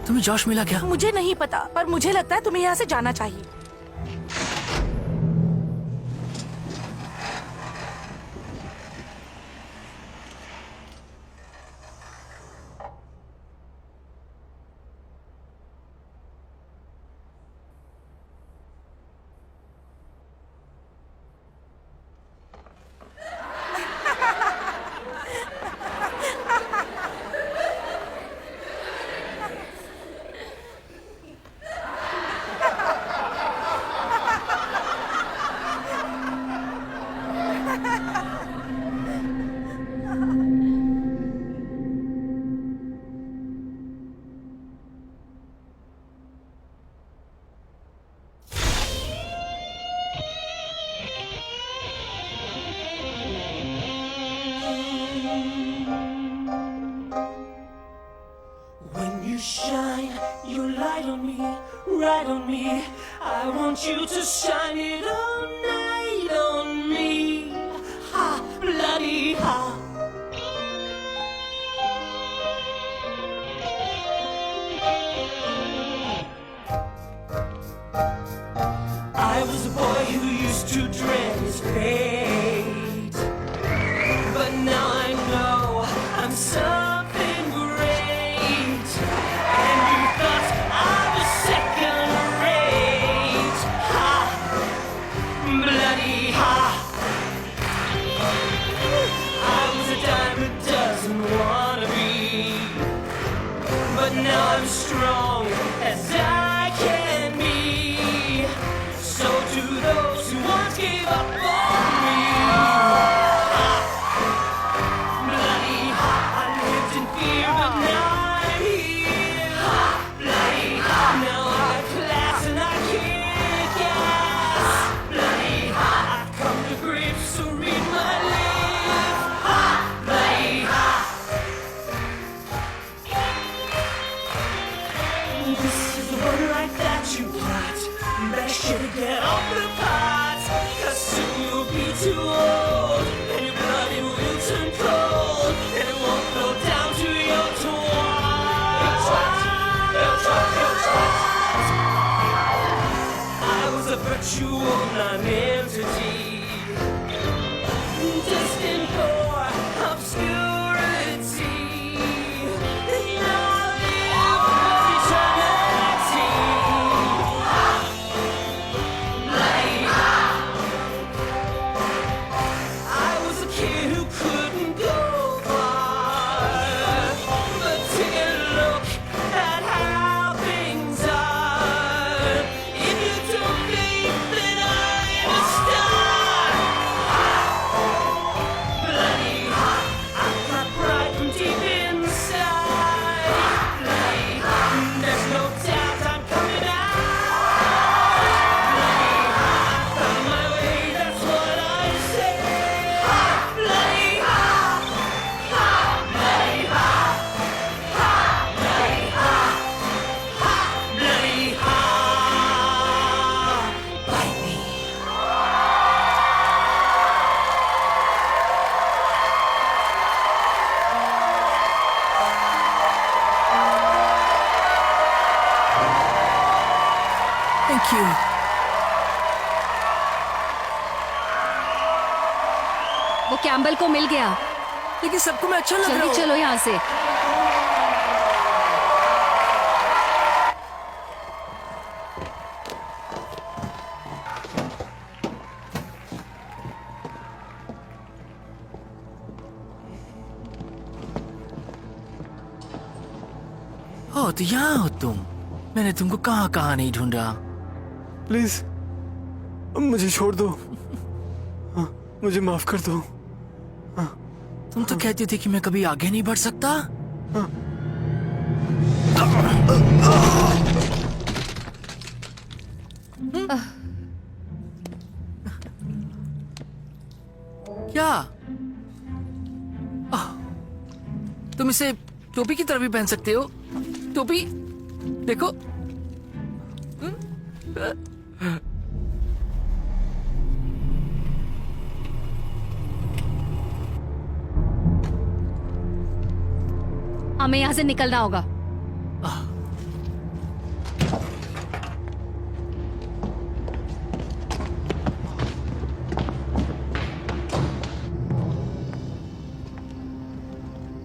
तुम्हें जॉश मिला क्या? मुझे नहीं पता, पर मुझे लगता है तुम्हें यहाँ से जाना चाहिए। right on me, right on me. I want you to shine it all night on me. Ha, bloody ha. I was a boy who used to dread his fate, but now I know I'm something great. And you thought I was second rate. Ha, bloody ha. I was a dime a dozen wannabe, but now I'm strong as I can be. So to those who once gave up on me, ha, bloody ha. I lived in fear, but now I'm here. Ha, bloody ha. Now I got class and I kick ass. Bloody ha. I've come to grips, so read my lips. Ha, bloody ha. This is the one like that you got. Better shit get off the pot, 'cause soon you'll be too old, and your blood it will turn cold, and it won't flow down to your twat. I was a virtual non-entity, destined for obscurity. Now I live for eternity. I was a kid who couldn't go far, but take a look at how things are. If you don't think that I'm a star, bloody hot, I've got pride from deep inside. Bloody hot, there's no doubt I'm coming out. Bloody hot, I found my way, that's what I say. Bloody hot, bloody hot, bloody hot, bloody hot. Bite me. Thank you. वो कैम्बल को मिल गया। लेकिन सबको मैं अच्छा लग रहा जल्दी हूँ। चलो यहाँ से। हो तो यहाँ हो तुम। मैंने तुमको कहाँ कहाँ नहीं ढूंढा। प्लीज मुझे छोड़ दो। हाँ, मुझे माफ कर दो। तुम तो कहते थे कि मैं कभी आगे नहीं बढ़ सकता। क्या तुम इसे टोपी की तरह भी पहन सकते हो। टोपी देखो। हमें यहाँ से निकलना होगा।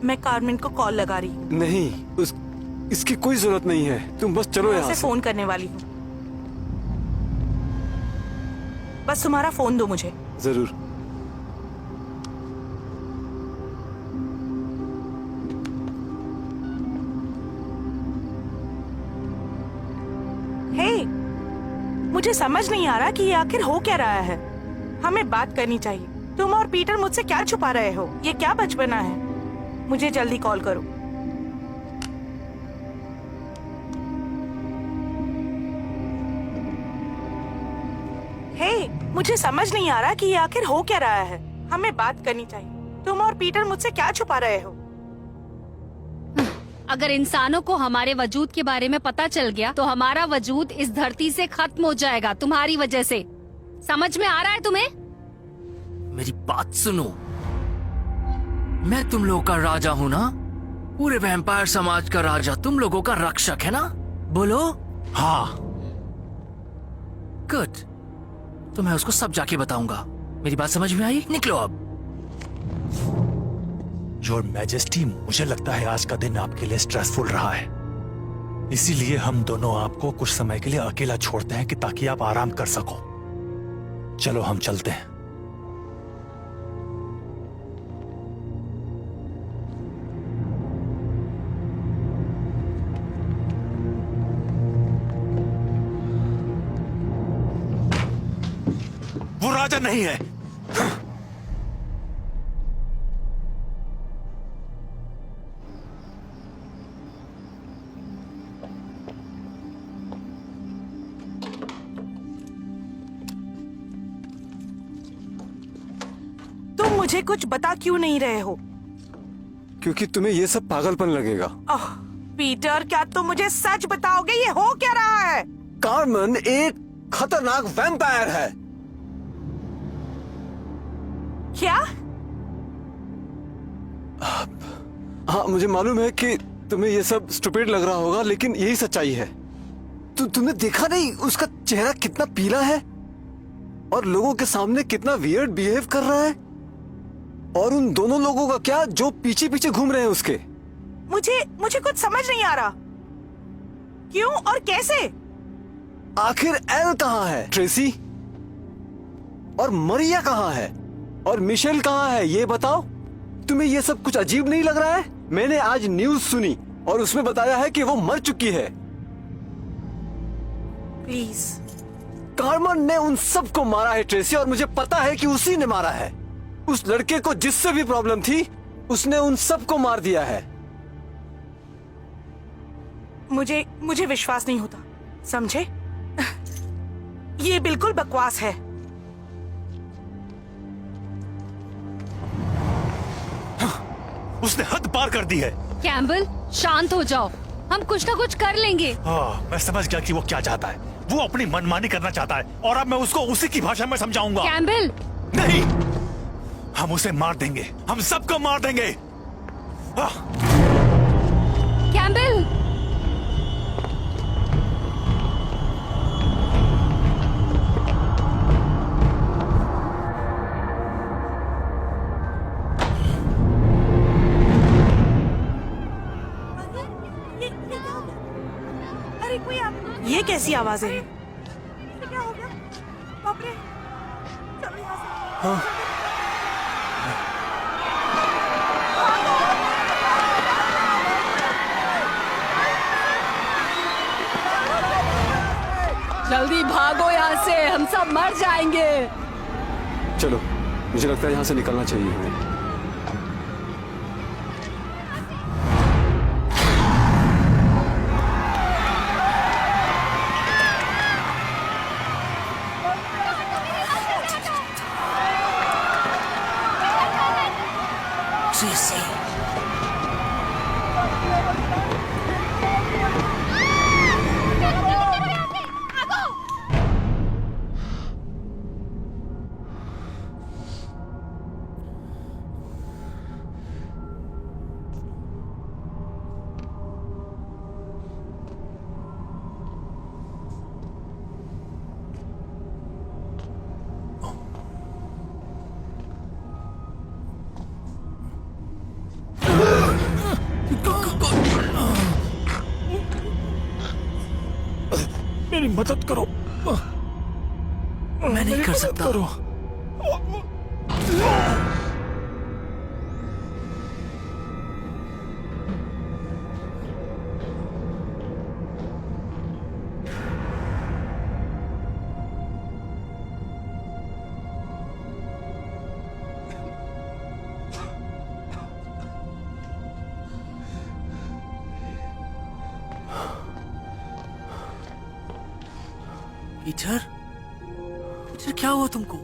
मैं कारमेन को कॉल लगा रही हूँ। नहीं, इसकी कोई जरूरत नहीं है। तुम बस चलो यहाँ उसे से। फोन करने वाली हूँ। बस तुम्हारा फोन दो मुझे। जरूर। हे, मुझे समझ नहीं आ रहा कि ये आखिर हो क्या रहा है। हमें बात करनी चाहिए। तुम और पीटर मुझसे क्या छुपा रहे हो? ये क्या बचपना है? मुझे जल्दी कॉल करो। हे, मुझे समझ नहीं आ रहा कि ये आखिर हो क्या रहा है। हमें बात करनी चाहिए। तुम और पीटर मुझसे क्या छुपा रहे हो? अगर इंसानों को हमारे वजूद के बारे में पता चल गया तो हमारा वजूद इस धरती से खत्म हो जाएगा तुम्हारी वजह से। समझ में आ रहा है तुम्हें? मेरी बात सुनो, मैं तुम लोगों का राजा हूँ ना, पूरे वैम्पायर समाज का राजा, तुम लोगों का रक्षक है ना? बोलो। हाँ। गुड, तो मैं उसको सब जाके बताऊंगा। मेरी बात समझ में आई? निकलो अब। योर मैजेस्टी, मुझे लगता है आज का दिन आपके लिए स्ट्रेसफुल रहा है, इसीलिए हम दोनों आपको कुछ समय के लिए अकेला छोड़ते हैं कि ताकि आप आराम कर सको। चलो हम चलते हैं। वो राजा नहीं है। तुम मुझे कुछ बता क्यों नहीं रहे हो? क्योंकि तुम्हें ये सब पागलपन लगेगा। ओह पीटर, क्या तुम मुझे सच बताओगे? ये हो क्या रहा है? कार्मेन एक खतरनाक वैम्पायर है। क्या? हाँ, मुझे मालूम है कि तुम्हें ये सब स्टूपिड लग रहा होगा, लेकिन यही सच्चाई है। तुमने देखा नहीं उसका चेहरा कितना पीला है और लोगों के सामने कितना वियर्ड बिहेव कर रहा है? और उन दोनों लोगों का क्या जो पीछे पीछे घूम रहे हैं उसके। मुझे कुछ समझ नहीं आ रहा। क्यों और कैसे? आखिर एल कहाँ है? ट्रेसी और मरिया कहाँ है? और मिशेल कहाँ है? ये बताओ। तुम्हें ये सब कुछ अजीब नहीं लग रहा है? मैंने आज न्यूज़ सुनी और उसमें बताया है कि वो मर चुकी है। प्लीज। कार्मेन ने उन सबको मारा है ट्रेसी, और मुझे पता है कि उसी ने मारा है। उस लड़के को जिससे भी प्रॉब्लम थी उसने उन सबको मार दिया है। मुझे विश्वास नहीं होता, समझे? ये बिल्कुल बकवास है। उसने हद पार कर दी है। कैम्बल, शांत हो जाओ, हम कुछ ना कुछ कर लेंगे। मैं समझ गया कि वो क्या चाहता है। वो अपनी मनमानी करना चाहता है और अब मैं उसको उसी की भाषा में समझाऊंगा। कैम्बल, नहीं, हम उसे मार देंगे, हम सबको मार देंगे। कैम्बल, अरे कोई ये कैसी आवाजें हैं? क्या हो गया? बाप रे! चलो यहाँ से। जल्दी भागो यहाँ से, हम सब मर जाएंगे। चलो, मुझे लगता है यहाँ से निकलना चाहिए हमें। ट्रेसी, मेरी मदद करो। मैं नहीं कर सकता। पीटर, पीटर क्या हुआ तुमको?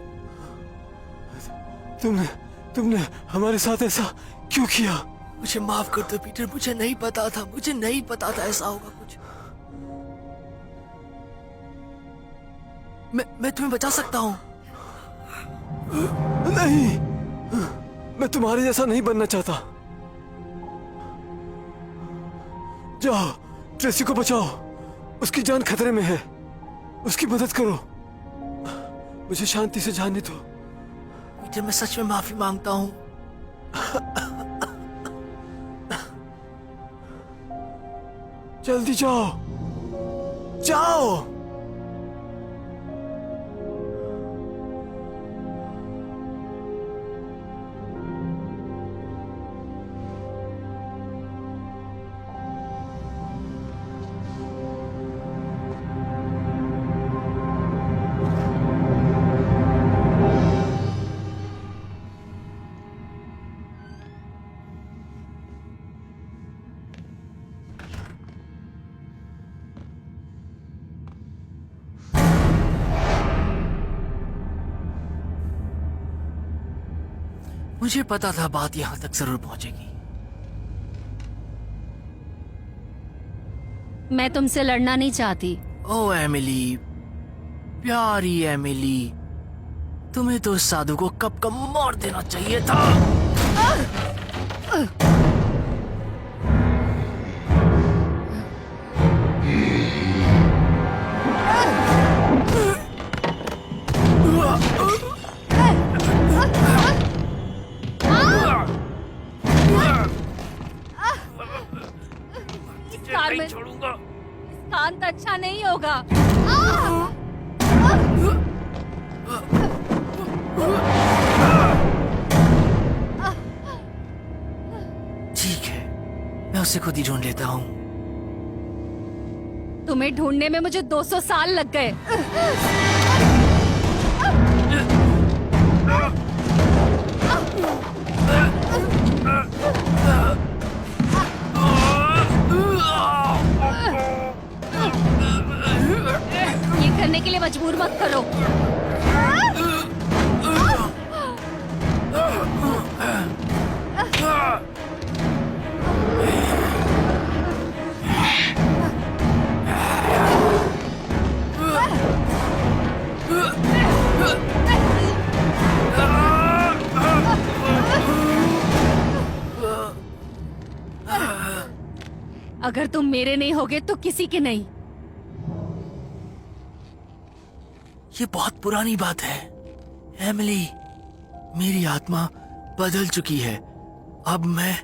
तुमने हमारे साथ ऐसा क्यों किया? मुझे माफ कर दो पीटर, मुझे नहीं पता था, मुझे नहीं पता था ऐसा होगा कुछ। मैं तुम्हें बचा सकता हूँ। नहीं, मैं तुम्हारे जैसा नहीं बनना चाहता। जाओ, ट्रेसी को बचाओ, उसकी जान खतरे में है, उसकी मदद करो। मुझे शांति से जाने दो। पीटर, मैं सच में माफी मांगता हूँ। जल्दी जाओ, जाओ। मुझे पता था बात यहां तक जरूर पहुंचेगी। मैं तुमसे लड़ना नहीं चाहती। ओ एमिली, प्यारी एमिली, तुम्हें तो उस साधु को कब का मार देना चाहिए था। नहीं छोड़ूंगा। कांत अच्छा नहीं होगा। ठीक है, मैं उसे खुद ही ढूंढ लेता हूँ। तुम्हें ढूंढने में मुझे 200 साल लग गए। ये करने के लिए मजबूर मत करो। अगर तुम मेरे नहीं होगे तो किसी के नहीं। ये बहुत पुरानी बात है एमिली। मेरी आत्मा बदल चुकी है। अब मैं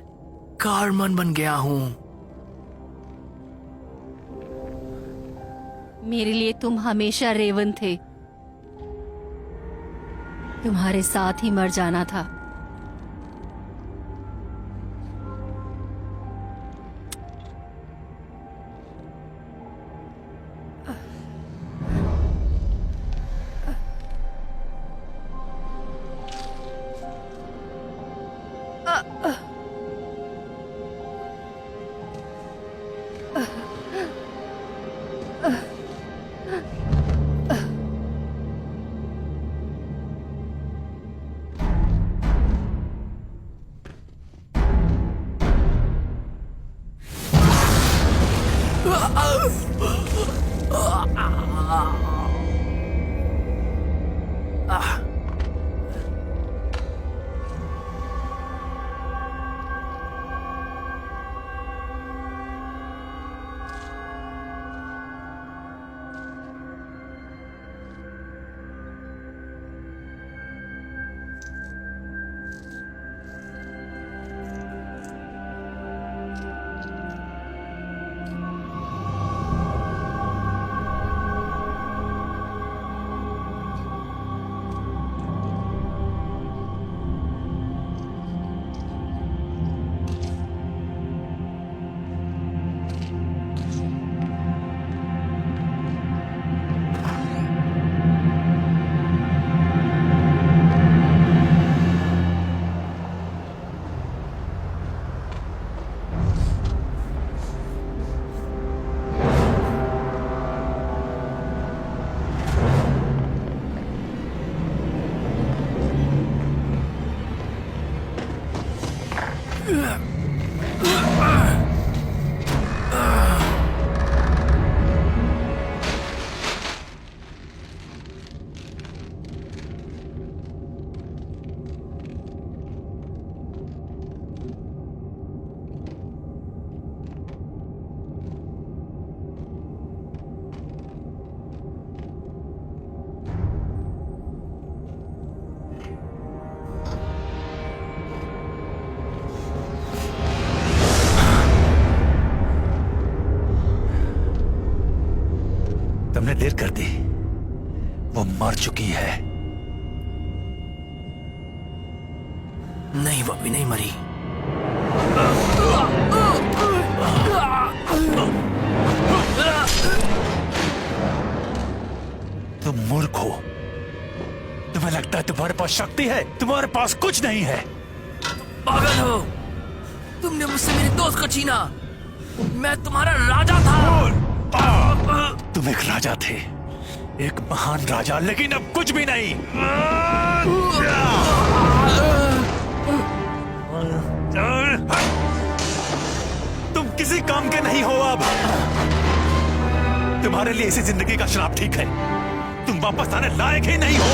कार्मन बन गया हूँ। मेरे लिए तुम हमेशा रेवन थे। तुम्हारे साथ ही मर जाना था। देर कर दी। वो मर चुकी है। नहीं, वो अभी नहीं मरी। तुम मूर्ख हो। तुम्हें लगता है तुम्हारे पास शक्ति है? तुम्हारे पास कुछ नहीं है। पागल हो, तुमने मुझसे मेरे दोस्त को छीना। मैं तुम्हारा राजा था। तुम एक राजा थे, एक महान राजा, लेकिन अब कुछ भी नहीं। तुम किसी काम के नहीं हो अब। तुम्हारे लिए इसी जिंदगी का श्राप ठीक है। तुम वापस आने लायक ही नहीं हो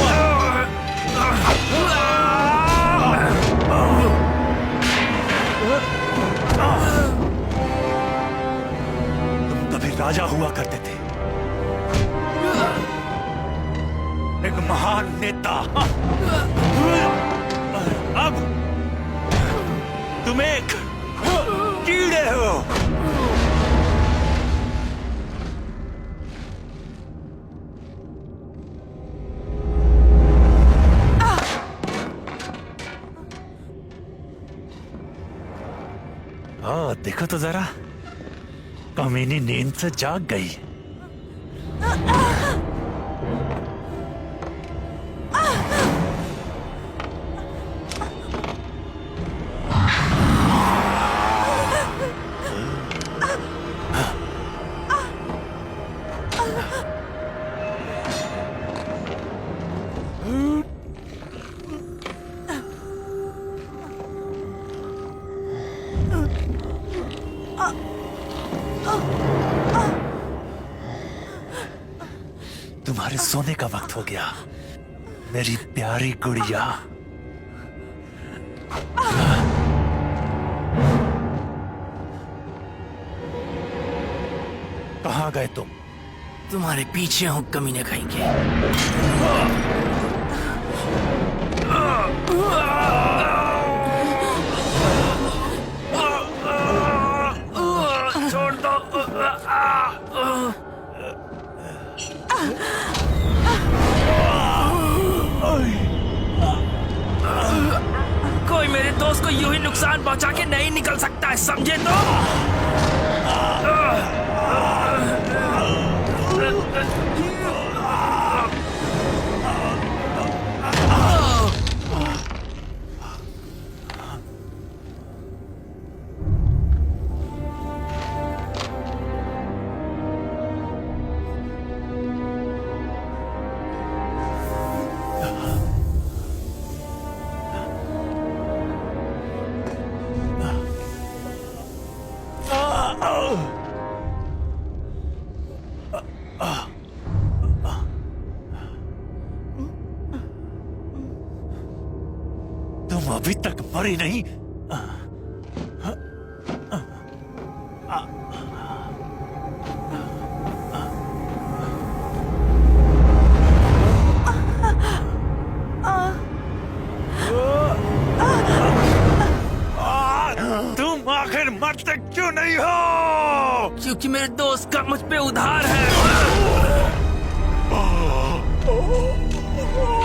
तुम कभी राजा हुआ करते थे, एक महान नेता। अब तुम एक कीड़े हो। देखो तो जरा, कमीनी नींद से जाग गई। तुम्हारे सोने का वक्त हो गया, मेरी प्यारी गुड़िया। कहाँ गए तुम? तुम्हारे पीछे हूँ कमीने कहेंगे। छोड़ दो। कोई मेरे दोस्त को यूं ही नुकसान पहुंचा के नहीं निकल सकता है, समझे तो? तुम अभी तक मरी नहीं। तुम आखिर मरते क्यों नहीं हो? क्योंकि मेरे दोस्त का मुझ पे उधार है।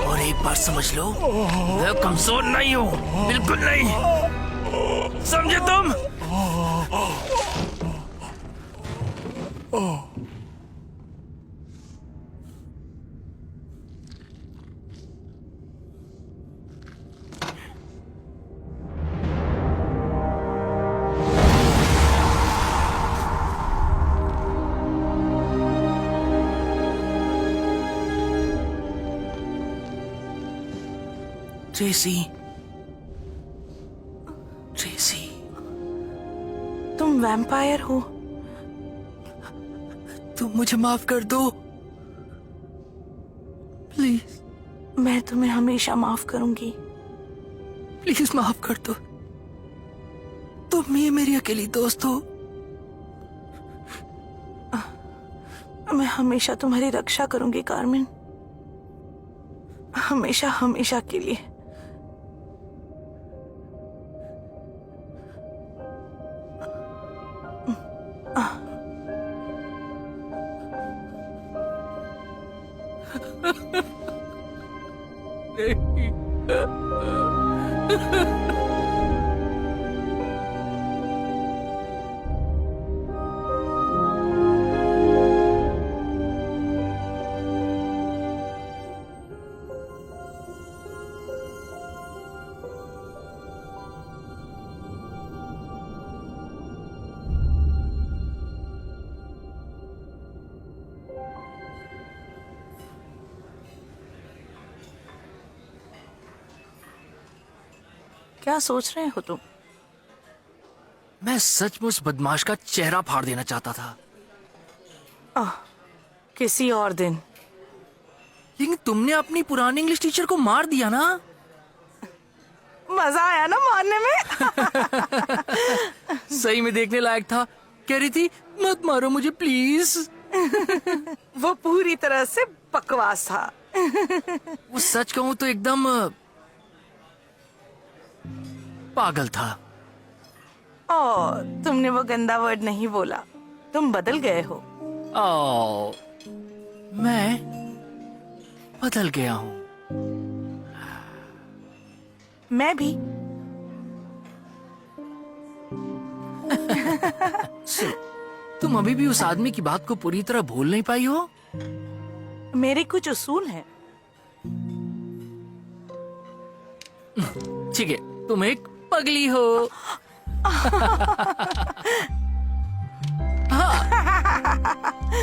और एक बार समझ लो, मैं कमजोर नहीं हूँ, बिल्कुल नहीं, समझे तुम? ट्रेसी, ट्रेसी, तुम वैम्पायर हो? तुम मुझे माफ कर दो, प्लीज। मैं तुम्हें हमेशा माफ करूंगी। प्लीज माफ कर दो। तुम ही मेरी अकेली दोस्त हो। मैं हमेशा तुम्हारी रक्षा करूंगी कार्मेन, हमेशा हमेशा के लिए। क्या सोच रहे हो तुम? मैं सचमुच बदमाश का चेहरा फाड़ देना चाहता था, किसी और दिन। लेकिन तुमने अपनी पुरानी इंग्लिश टीचर को मार दिया ना। मजा आया ना मारने में? सही में देखने लायक था। कह रही थी मत मारो मुझे प्लीज। वो पूरी तरह से बकवास था। वो सच कहूं तो एकदम पागल था। तुमने वो गंदा वर्ड नहीं बोला। तुम बदल गए हो। मैं बदल गया हूं। मैं भी। तुम अभी भी उस आदमी की बात को पूरी तरह भूल नहीं पाई हो? मेरे कुछ उसूल हैं। ठीक है, तुम एक पगली हो।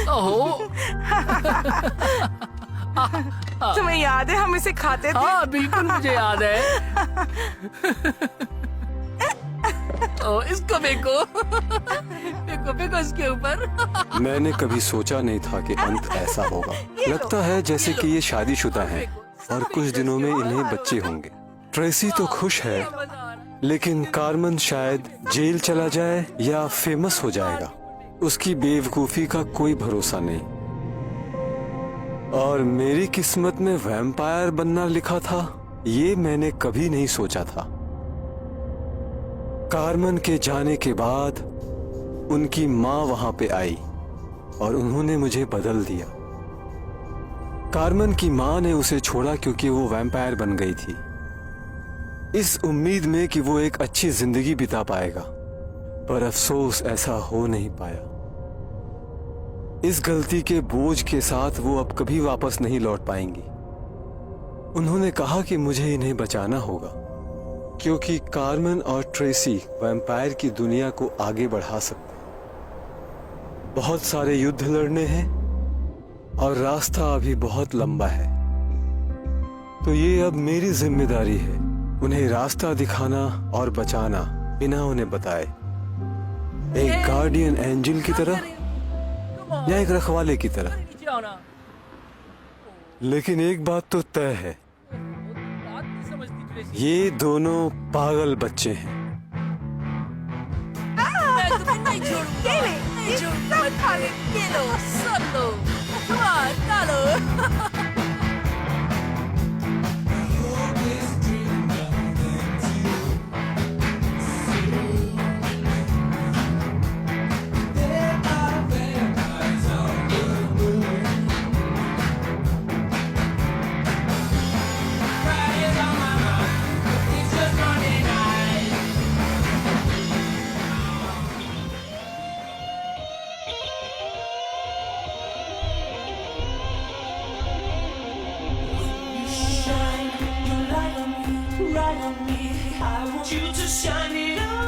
ओहो, तुम्हें याद है हम इसे खाते थे? हाँ बिल्कुल मुझे याद है। ओ, इसको फेंको। फेंको फेंको इसके ऊपर। मैंने कभी सोचा नहीं था कि अंत ऐसा होगा। लगता है जैसे कि ये शादीशुदा हैं और कुछ दिनों में इन्हें बच्चे होंगे। ट्रेसी तो खुश है, लेकिन कार्मन शायद जेल चला जाए या फेमस हो जाएगा। उसकी बेवकूफी का कोई भरोसा नहीं। और मेरी किस्मत में वैम्पायर बनना लिखा था, ये मैंने कभी नहीं सोचा था। कार्मन के जाने के बाद उनकी माँ वहां पे आई और उन्होंने मुझे बदल दिया। कार्मन की माँ ने उसे छोड़ा क्योंकि वो वैम्पायर बन गई थी, इस उम्मीद में कि वो एक अच्छी जिंदगी बिता पाएगा। पर अफसोस ऐसा हो नहीं पाया। इस गलती के बोझ के साथ वो अब कभी वापस नहीं लौट पाएंगी। उन्होंने कहा कि मुझे इन्हें बचाना होगा, क्योंकि कार्मन और ट्रेसी वैम्पायर की दुनिया को आगे बढ़ा सकते हैं। बहुत सारे युद्ध लड़ने हैं और रास्ता अभी बहुत लंबा है। तो ये अब मेरी जिम्मेदारी है उन्हें रास्ता दिखाना और बचाना बिना उन्हें बताए। एक गार्डियन एंजल की तरह या एक रखवाले की तरह। लेकिन एक बात तो तय है, ये दोनों पागल बच्चे हैं। ये ले, ये सब खा ले। ये लो, सब लो। हाँ, डालो। Shine your light on me, right on me. I want you to shine it on.